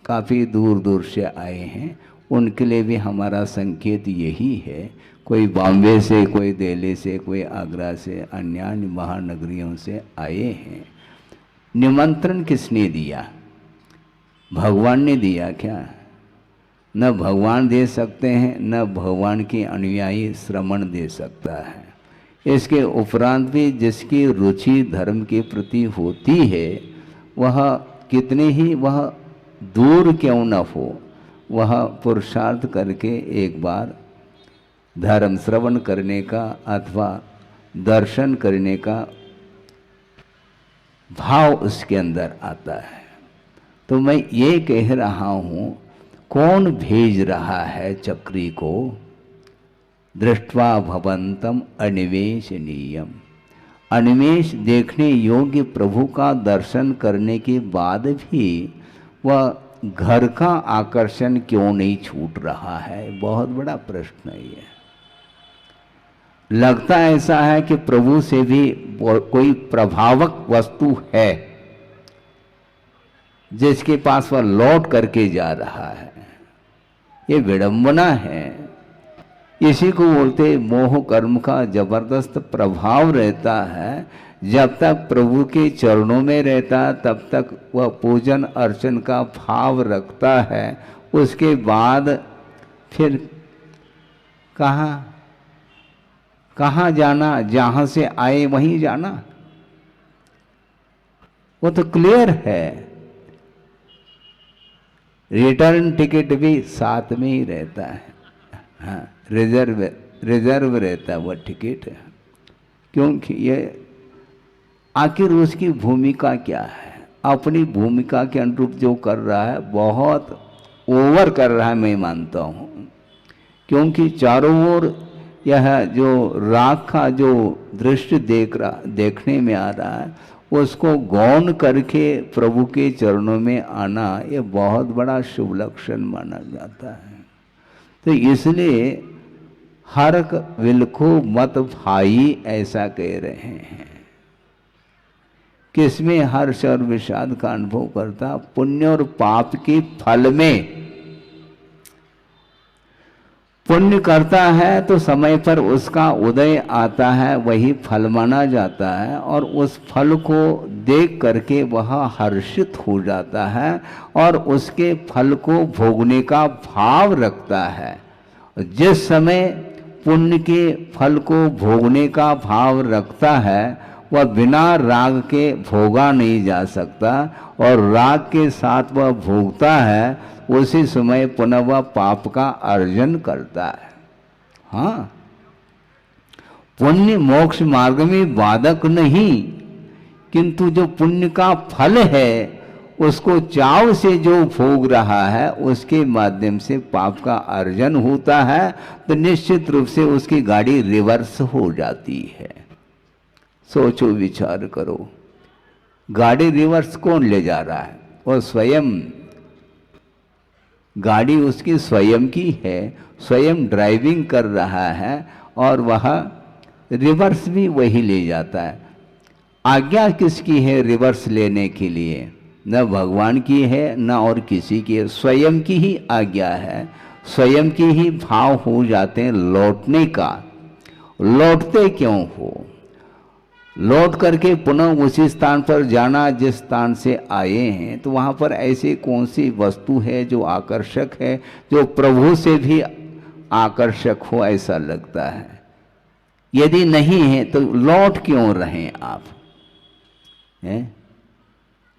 काफ़ी दूर दूर से आए हैं, उनके लिए भी हमारा संकेत यही है। कोई बॉम्बे से, कोई दिल्ली से, कोई आगरा से, अन्य महानगरियों से आए हैं। निमंत्रण किसने दिया? भगवान ने दिया क्या? न भगवान दे सकते हैं, न भगवान के अनुयायी श्रवण दे सकता है। इसके उपरांत भी जिसकी रुचि धर्म के प्रति होती है, वह कितने ही वह दूर क्यों न हो, वह पुरुषार्थ करके एक बार धर्म श्रवण करने का अथवा दर्शन करने का भाव उसके अंदर आता है। तो मैं ये कह रहा हूँ, कौन भेज रहा है चक्री को? दृष्ट्वा भवंतम अन्वेषणीयम, अन्वेष देखने योग्य प्रभु का दर्शन करने के बाद भी वह घर का आकर्षण क्यों नहीं छूट रहा है? बहुत बड़ा प्रश्न है ये। लगता ऐसा है कि प्रभु से भी कोई प्रभावक वस्तु है जिसके पास वह लौट करके जा रहा है। ये विडंबना है। इसी को बोलते मोह कर्म का जबरदस्त प्रभाव रहता है। जब तक प्रभु के चरणों में रहता तब तक वह पूजन अर्चन का भाव रखता है। उसके बाद फिर कहाँ जाना? जहाँ से आए वहीं जाना, वो तो क्लियर है। रिटर्न टिकट भी साथ में ही रहता है। हाँ, रिजर्व रहता है वह टिकट, क्योंकि ये आखिर उसकी भूमिका क्या है? अपनी भूमिका के अनुरूप जो कर रहा है बहुत ओवर कर रहा है, मैं मानता हूँ। क्योंकि चारों ओर यह जो राग का जो दृश्य देखने में आ रहा है, उसको गौण करके प्रभु के चरणों में आना, ये बहुत बड़ा शुभ लक्षण माना जाता है। तो इसलिए हरक विलखो मत भाई, ऐसा कह रहे हैं। किसमें हर्ष और विषाद का अनुभव करता? पुण्य और पाप के फल में। पुण्य करता है तो समय पर उसका उदय आता है, वही फल माना जाता है, और उस फल को देख करके वह हर्षित हो जाता है और उसके फल को भोगने का भाव रखता है। जिस समय पुण्य के फल को भोगने का भाव रखता है, वह बिना राग के भोगा नहीं जा सकता, और राग के साथ वह भोगता है, उसी समय पुनः वह पाप का अर्जन करता है। हाँ, पुण्य मोक्ष मार्ग में बाधक नहीं, किंतु जो पुण्य का फल है उसको चाव से जो भोग रहा है, उसके माध्यम से पाप का अर्जन होता है, तो निश्चित रूप से उसकी गाड़ी रिवर्स हो जाती है। सोचो, विचार करो, गाड़ी रिवर्स कौन ले जा रहा है? वो स्वयं। गाड़ी उसकी स्वयं की है, स्वयं ड्राइविंग कर रहा है, और वह रिवर्स भी वही ले जाता है। आज्ञा किसकी है रिवर्स लेने के लिए? न भगवान की है, न और किसी की है, स्वयं की ही आज्ञा है। स्वयं की ही भाव हो जाते हैं लौटने का। लौटते क्यों हो? लौट करके पुनः उसी स्थान पर जाना जिस स्थान से आए हैं। तो वहाँ पर ऐसी कौन सी वस्तु है जो आकर्षक है, जो प्रभु से भी आकर्षक हो, ऐसा लगता है? यदि नहीं है तो लौट क्यों रहें आप? हैं?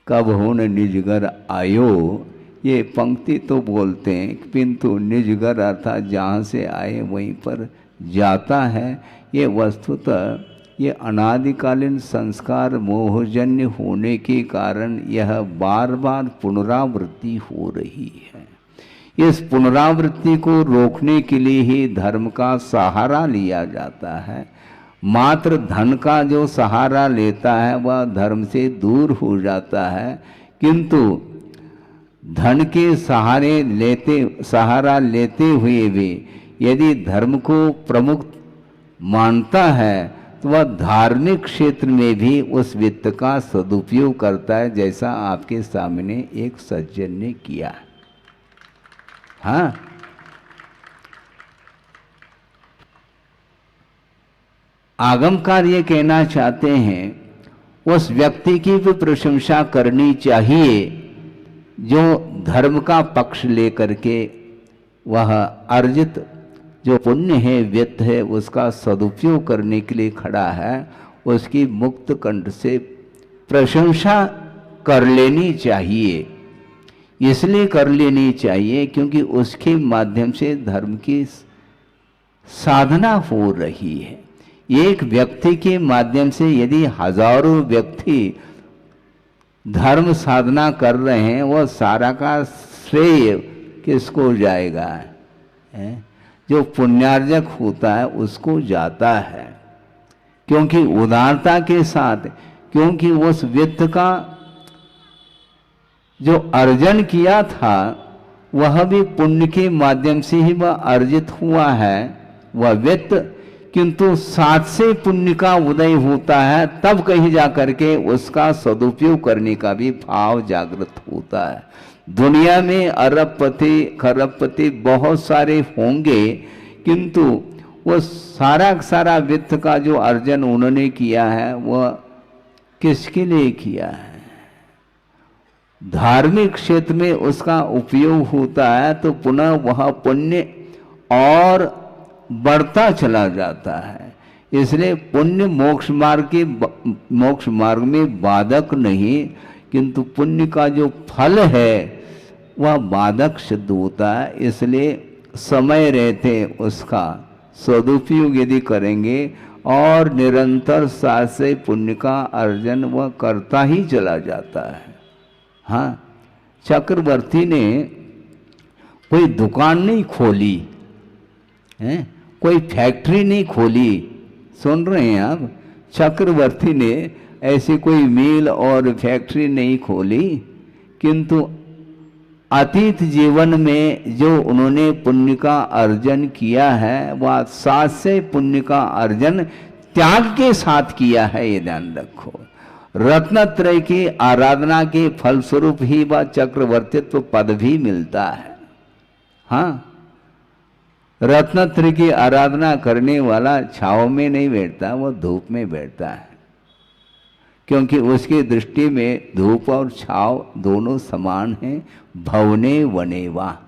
कब हो न निजगर आयो, ये पंक्ति तो बोलते हैं, किंतु निजगर अर्थात जहाँ से आए वहीं पर जाता है। ये वस्तुतः ये अनादिकालीन संस्कार मोहजन्य होने के कारण यह बार बार पुनरावृत्ति हो रही है। इस पुनरावृत्ति को रोकने के लिए ही धर्म का सहारा लिया जाता है। मात्र धन का जो सहारा लेता है वह धर्म से दूर हो जाता है, किंतु धन के सहारा लेते हुए भी यदि धर्म को प्रमुख मानता है तो वह धार्मिक क्षेत्र में भी उस वित्त का सदुपयोग करता है, जैसा आपके सामने एक सज्जन ने किया। हाँ, आगमकार ये कहना चाहते हैं, उस व्यक्ति की भी प्रशंसा करनी चाहिए जो धर्म का पक्ष लेकर के वह अर्जित जो पुण्य है, व्यर्थ है, उसका सदुपयोग करने के लिए खड़ा है, उसकी मुक्त कंठ से प्रशंसा कर लेनी चाहिए। इसलिए कर लेनी चाहिए क्योंकि उसके माध्यम से धर्म की साधना हो रही है। एक व्यक्ति के माध्यम से यदि हजारों व्यक्ति धर्म साधना कर रहे हैं, वह सारा का श्रेय किसको जाएगा? जो पुण्यार्जक होता है उसको जाता है, क्योंकि उदारता के साथ, क्योंकि उस वित्त का जो अर्जन किया था वह भी पुण्य के माध्यम से ही वह अर्जित हुआ है, वह वित्त, किंतु साथ से पुण्य का उदय होता है, तब कहीं जा करके उसका सदुपयोग करने का भी भाव जागृत होता है। दुनिया में अरबपति खरबपति बहुत सारे होंगे, किंतु वो सारा वित्त का जो अर्जन उन्होंने किया है वह किसके लिए किया है? धार्मिक क्षेत्र में उसका उपयोग होता है तो पुनः वह पुण्य और बढ़ता चला जाता है। इसलिए पुण्य मोक्ष मार्ग में बाधक नहीं, किंतु पुण्य का जो फल है वह बाधक सिद्ध होता है। इसलिए समय रहते उसका सदुपयोग यदि करेंगे और निरंतर साथ से पुण्य का अर्जन वह करता ही चला जाता है। हाँ, चक्रवर्ती ने कोई दुकान नहीं खोली है, कोई फैक्ट्री नहीं खोली, सुन रहे हैं आप? चक्रवर्ती ने ऐसी कोई मिल और फैक्ट्री नहीं खोली, किंतु अतीत जीवन में जो उन्होंने पुण्य का अर्जन किया है वह साथ से पुण्य का अर्जन त्याग के साथ किया है। ये ध्यान रखो, रत्नत्रय की आराधना के फलस्वरूप ही वह चक्रवर्तित्व पद भी मिलता है। हाँ, रत्नत्रय की आराधना करने वाला छाव में नहीं बैठता, वह धूप में बैठता है, क्योंकि उसकी दृष्टि में धूप और छाव दोनों समान हैं। भवने वने वा,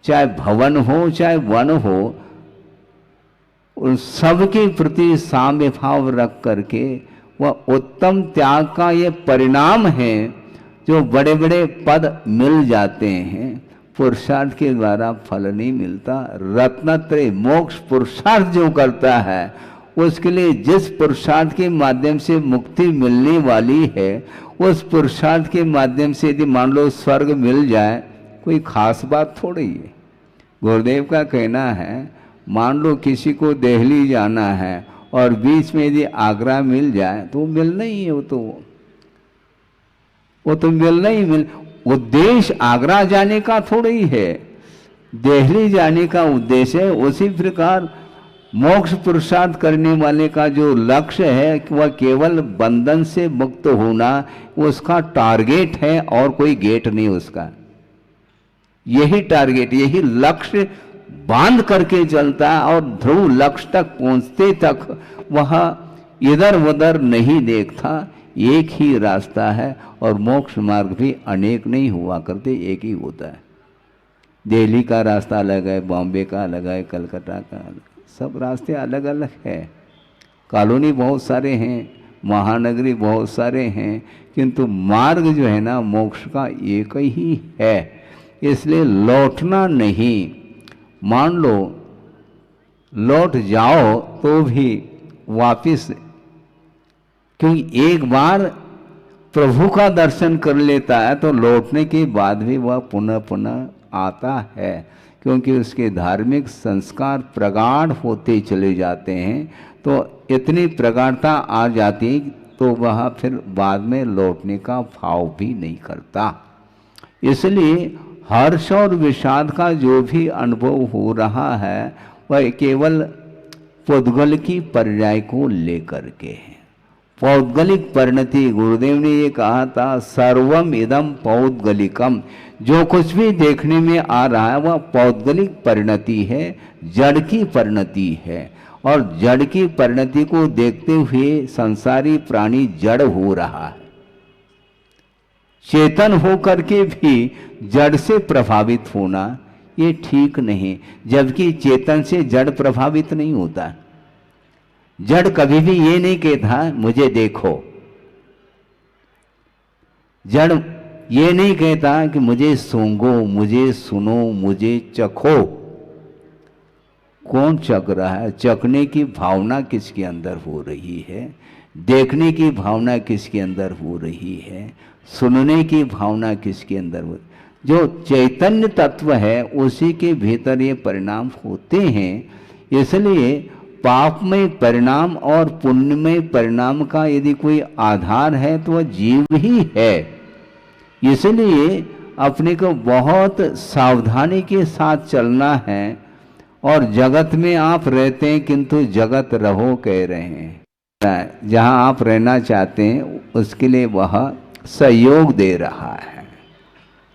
चाहे भवन हो चाहे वन हो, उन सबके प्रति साम्य भाव रख करके वह उत्तम त्याग का ये परिणाम है। जो बड़े बड़े पद मिल जाते हैं, पुरुषार्थ के द्वारा फल नहीं मिलता। रत्नत्रय मोक्ष पुरुषार्थ जो करता है उसके लिए जिस पुरुषार्थ के माध्यम से मुक्ति मिलने वाली है, उस पुरुषार्थ के माध्यम से यदि मान लो स्वर्ग मिल जाए, कोई खास बात थोड़ी है। गुरुदेव का कहना है, मान लो किसी को दिल्ली जाना है और बीच में यदि आगरा मिल जाए तो मिलना ही है। वो तो मिलना ही मिल। उद्देश्य आगरा जाने का थोड़ी ही है, दिल्ली जाने का उद्देश्य है। उसी प्रकार मोक्ष पुरुषार्थ करने वाले का जो लक्ष्य है कि वह केवल बंधन से मुक्त होना, उसका टारगेट है और कोई गेट नहीं उसका। यही टारगेट, यही लक्ष्य बांध करके चलता है और ध्रुव लक्ष्य तक पहुंचते तक वह इधर उधर नहीं देखता। एक ही रास्ता है और मोक्ष मार्ग भी अनेक नहीं हुआ करते, एक ही होता है। दिल्ली का रास्ता अलग है, बॉम्बे का अलग है, कलकत्ता का अलग, सब रास्ते अलग अलग है। कॉलोनी बहुत सारे हैं, महानगरी बहुत सारे हैं, किंतु मार्ग जो है ना मोक्ष का एक ही है। इसलिए लौटना नहीं। मान लो लौट जाओ तो भी वापिस, क्योंकि एक बार प्रभु का दर्शन कर लेता है तो लौटने के बाद भी वह पुनः पुनः आता है, क्योंकि उसके धार्मिक संस्कार प्रगाढ़ होते चले जाते हैं। तो इतनी प्रगाढ़ता आ जाती तो वह फिर बाद में लौटने का भाव भी नहीं करता। इसलिए हर्ष और विषाद का जो भी अनुभव हो रहा है वह केवल पौद्गल की पर्याय को लेकर के है। पौद्गलिक परिणति, गुरुदेव ने ये कहा था, सर्वम इदम पौद्गलिकम। जो कुछ भी देखने में आ रहा है वह पौद्गलिक परिणति है, जड़ की परिणति है। और जड़ की परिणति को देखते हुए संसारी प्राणी जड़ हो रहा है। चेतन होकर के भी जड़ से प्रभावित होना ये ठीक नहीं, जबकि चेतन से जड़ प्रभावित नहीं होता। जड़ कभी भी ये नहीं कहता मुझे देखो, जड़ ये नहीं कहता कि मुझे सूंघो, मुझे सुनो, मुझे चखो। कौन चख रहा है? चखने की भावना किसके अंदर हो रही है, देखने की भावना किसके अंदर हो रही है, सुनने की भावना किसके अंदर हो। जो चैतन्य तत्व है उसी के भीतर ये परिणाम होते हैं। इसलिए पापमय परिणाम और पुण्यमय परिणाम का यदि कोई आधार है तो वह जीव ही है। इसलिए अपने को बहुत सावधानी के साथ चलना है। और जगत में आप रहते हैं किंतु जगत रहो कह रहे हैं। जहां आप रहना चाहते हैं उसके लिए वह सहयोग दे रहा है।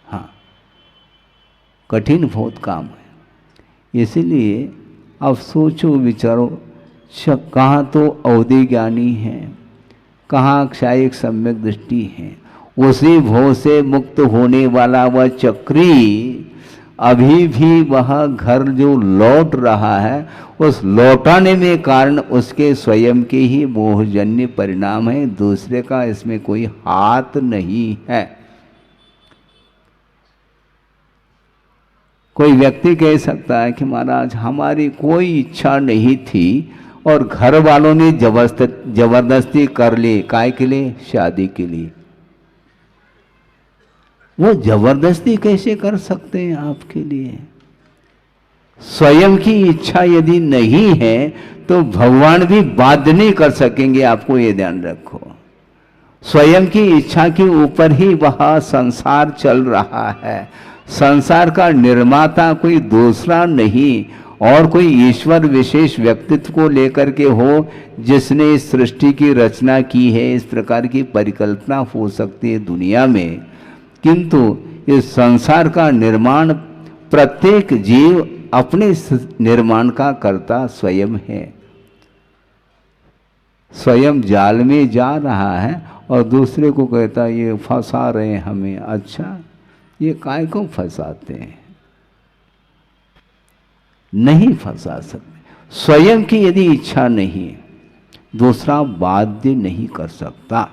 हाँ, कठिन बहुत काम है। इसलिए अब सोचो विचारो, कहाँ तो अवधि ज्ञानी है, कहाँ क्षायिक सम्यक दृष्टि है। उसी भोग से मुक्त होने वाला वह चक्री अभी भी वह घर जो लौट रहा है, उस लौटाने में कारण उसके स्वयं के ही मोहजन्य परिणाम है, दूसरे का इसमें कोई हाथ नहीं है। कोई व्यक्ति कह सकता है कि महाराज हमारी कोई इच्छा नहीं थी और घर वालों ने जबरदस्ती कर ली, काय के लिए? शादी के लिए। वो जबरदस्ती कैसे कर सकते हैं आपके लिए? स्वयं की इच्छा यदि नहीं है तो भगवान भी बाध्य नहीं कर सकेंगे, आपको ये ध्यान रखो। स्वयं की इच्छा के ऊपर ही वह संसार चल रहा है। संसार का निर्माता कोई दूसरा नहीं और कोई ईश्वर विशेष व्यक्तित्व को लेकर के हो जिसने इस सृष्टि की रचना की है। इस प्रकार की परिकल्पना हो सकती है दुनिया में, किंतु इस संसार का निर्माण प्रत्येक जीव अपने निर्माण का कर्ता स्वयं है। स्वयं जाल में जा रहा है और दूसरे को कहता है ये फंसा रहे हैं हमें। अच्छा, ये काय को फंसाते हैं? नहीं फंसा सकते। स्वयं की यदि इच्छा नहीं, दूसरा बाध्य नहीं कर सकता।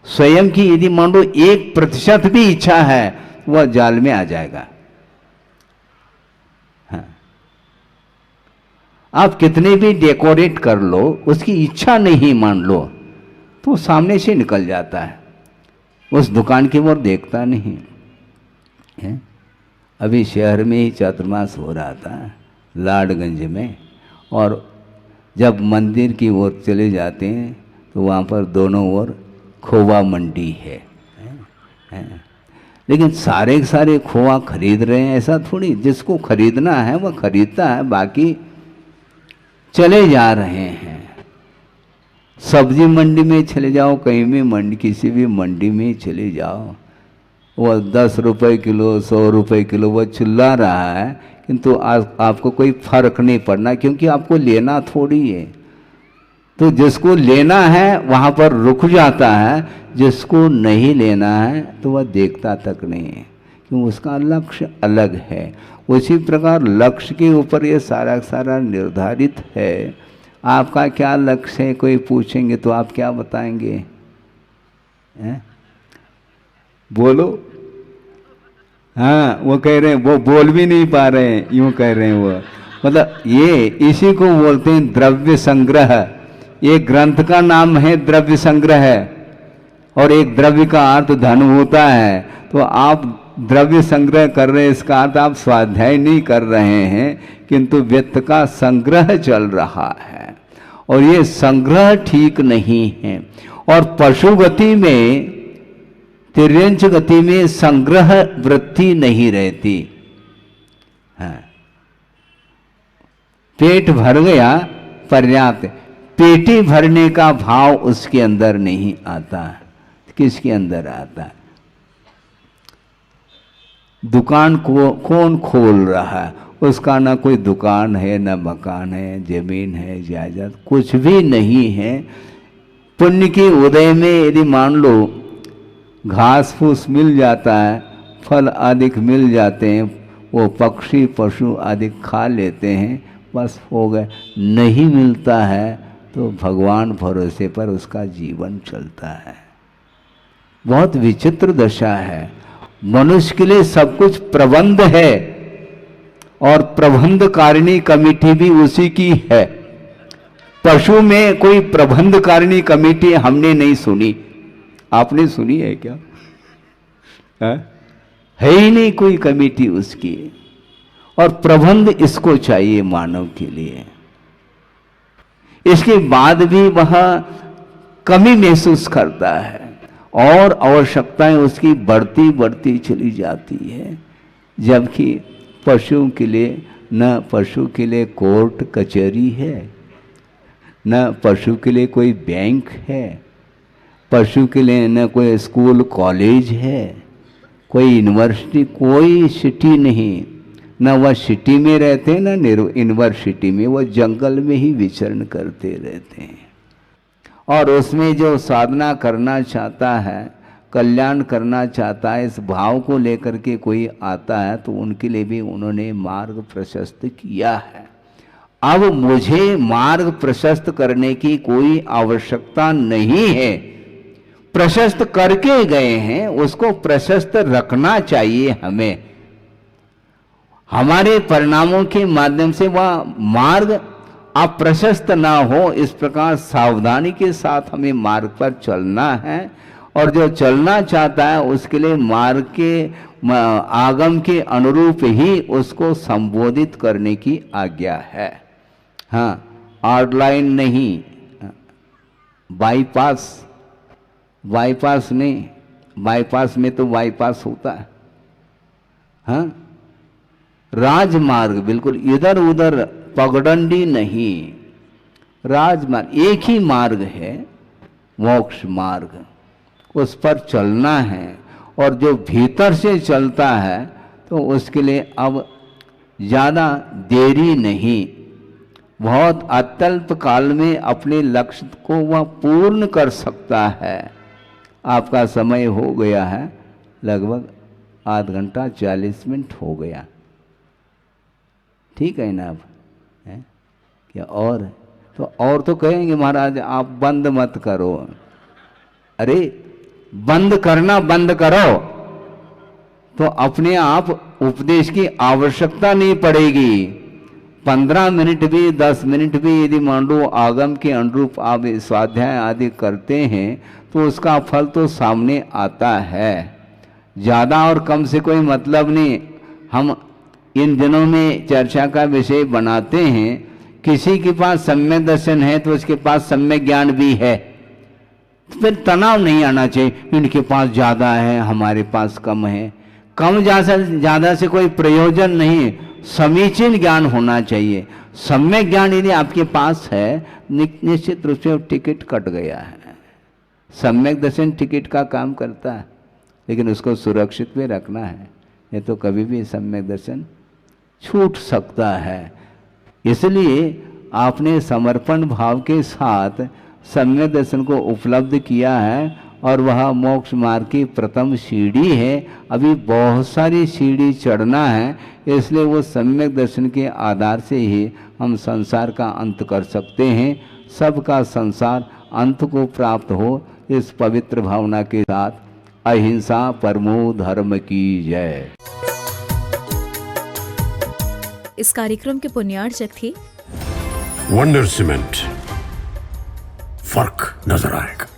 स्वयं की यदि मान लो 1% भी इच्छा है, वह जाल में आ जाएगा। हाँ। आप कितने भी डेकोरेट कर लो, उसकी इच्छा नहीं मान लो तो सामने से निकल जाता है, उस दुकान की ओर देखता नहीं है। अभी शहर में ही चातुर्मास हो रहा था लाडगंज में, और जब मंदिर की ओर चले जाते हैं तो वहाँ पर दोनों ओर खोवा मंडी है। लेकिन सारे के सारे खोवा खरीद रहे हैं ऐसा थोड़ी, जिसको खरीदना है वह खरीदता है, बाकी चले जा रहे हैं। सब्जी मंडी में चले जाओ, कहीं भी मंडी, किसी भी मंडी में चले जाओ, वह 10 रुपये किलो, 100 रुपये किलो वह चिल्ला रहा है, किंतु आपको कोई फर्क नहीं पड़ना, क्योंकि आपको लेना थोड़ी है। तो जिसको लेना है वहाँ पर रुक जाता है, जिसको नहीं लेना है तो वह देखता तक नहीं है, क्योंकि उसका लक्ष्य अलग है। उसी प्रकार लक्ष्य के ऊपर ये सारा सारा निर्धारित है। आपका क्या लक्ष्य है कोई पूछेंगे तो आप क्या बताएंगे? बोलो। हाँ, वो कह रहे हैं, वो बोल भी नहीं पा रहे हैं, यूँ कह रहे हैं वो। मतलब ये इसी को बोलते हैं द्रव्य संग्रह। ये ग्रंथ का नाम है द्रव्य संग्रह, और एक द्रव्य का अर्थ धन होता है। तो आप द्रव्य संग्रह कर रहे हैं, इसका अर्थ आप स्वाध्याय नहीं कर रहे हैं, किंतु वित्त का संग्रह चल रहा है, और ये संग्रह ठीक नहीं है। और पशु गति में, तिर्यंच गति में संग्रह वृत्ति नहीं रहती है। पेट भर गया पर्याप्त, पेटी भरने का भाव उसके अंदर नहीं आता। किसके अंदर आता है? दुकान को कौन खोल रहा है? उसका ना कोई दुकान है, ना मकान है, जमीन है, जायदाद कुछ भी नहीं है। पुण्य के उदय में यदि मान लो घास फूस मिल जाता है, फल आदि मिल जाते हैं, वो पक्षी पशु आदि खा लेते हैं, बस हो गए। नहीं मिलता है तो भगवान भरोसे पर उसका जीवन चलता है। बहुत विचित्र दशा है। मनुष्य के लिए सब कुछ प्रबंध है और प्रबंधकारिणी कमेटी भी उसी की है। पशु में कोई प्रबंधकारिणी कमेटी हमने नहीं सुनी। आपने सुनी है क्या? है ही नहीं कोई कमेटी उसकी। और प्रबंध इसको चाहिए मानव के लिए। इसके बाद भी वह कमी महसूस करता है और आवश्यकताएं उसकी बढ़ती चली जाती है। जबकि पशुओं के लिए न पशु के लिए कोर्ट कचहरी है, न पशु के लिए कोई बैंक है, पशु के लिए न कोई स्कूल कॉलेज है, कोई यूनिवर्सिटी, कोई सिटी नहीं। न वह सिटी में रहते हैं न यूनिवर्सिटी में, वह जंगल में ही विचरण करते रहते हैं। और उसमें जो साधना करना चाहता है, कल्याण करना चाहता है, इस भाव को लेकर के कोई आता है तो उनके लिए भी उन्होंने मार्ग प्रशस्त किया है। अब मुझे मार्ग प्रशस्त करने की कोई आवश्यकता नहीं है। प्रशस्त करके गए हैं, उसको प्रशस्त रखना चाहिए हमें। हमारे परिणामों के माध्यम से वह मार्ग अप्रशस्त ना हो, इस प्रकार सावधानी के साथ हमें मार्ग पर चलना है। और जो चलना चाहता है उसके लिए मार्ग के आगम के अनुरूप ही उसको संबोधित करने की आज्ञा है। हाँ, ऑनलाइन नहीं, बाईपास नहीं, बाईपास में तो बाईपास होता है। हाँ, राजमार्ग बिल्कुल इधर उधर पगडंडी नहीं, राजमार्ग एक ही मार्ग है, मोक्ष मार्ग, उस पर चलना है। और जो भीतर से चलता है तो उसके लिए अब ज़्यादा देरी नहीं, बहुत अत्यल्प काल में अपने लक्ष्य को वह पूर्ण कर सकता है। आपका समय हो गया है, लगभग आध घंटा 40 मिनट हो गया। ठीक है ना? अब है क्या? और तो कहेंगे महाराज आप बंद मत करो। अरे बंद करना बंद करो तो अपने आप उपदेश की आवश्यकता नहीं पड़ेगी। 15 मिनट भी 10 मिनट भी यदि मान लो आगम के अनुरूप आप स्वाध्याय आदि करते हैं तो उसका फल तो सामने आता है। ज़्यादा और कम से कोई मतलब नहीं। हम इन दिनों में चर्चा का विषय बनाते हैं, किसी के पास सम्यक दर्शन है तो उसके पास सम्यक ज्ञान भी है। फिर तनाव नहीं आना चाहिए, इनके पास ज़्यादा है हमारे पास कम है। कम ज़्यादा से कोई प्रयोजन नहीं, समीचीन ज्ञान होना चाहिए। सम्यक ज्ञान यदि आपके पास है, निश्चित रूप से टिकट कट गया है। सम्यक दर्शन टिकट का काम करता है, लेकिन उसको सुरक्षित में रखना है, नहीं तो कभी भी सम्यक दर्शन छूट सकता है। इसलिए आपने समर्पण भाव के साथ सम्यक दर्शन को उपलब्ध किया है और वह मोक्ष मार्ग की प्रथम सीढ़ी है। अभी बहुत सारी सीढ़ी चढ़ना है, इसलिए वो सम्यक दर्शन के आधार से ही हम संसार का अंत कर सकते हैं। सबका संसार अंत को प्राप्त हो, इस पवित्र भावना के साथ अहिंसा परमो धर्म की जय। इस कार्यक्रम के पुण्यार्चक थे वंडर सीमेंट। फर्क नजर आएगा।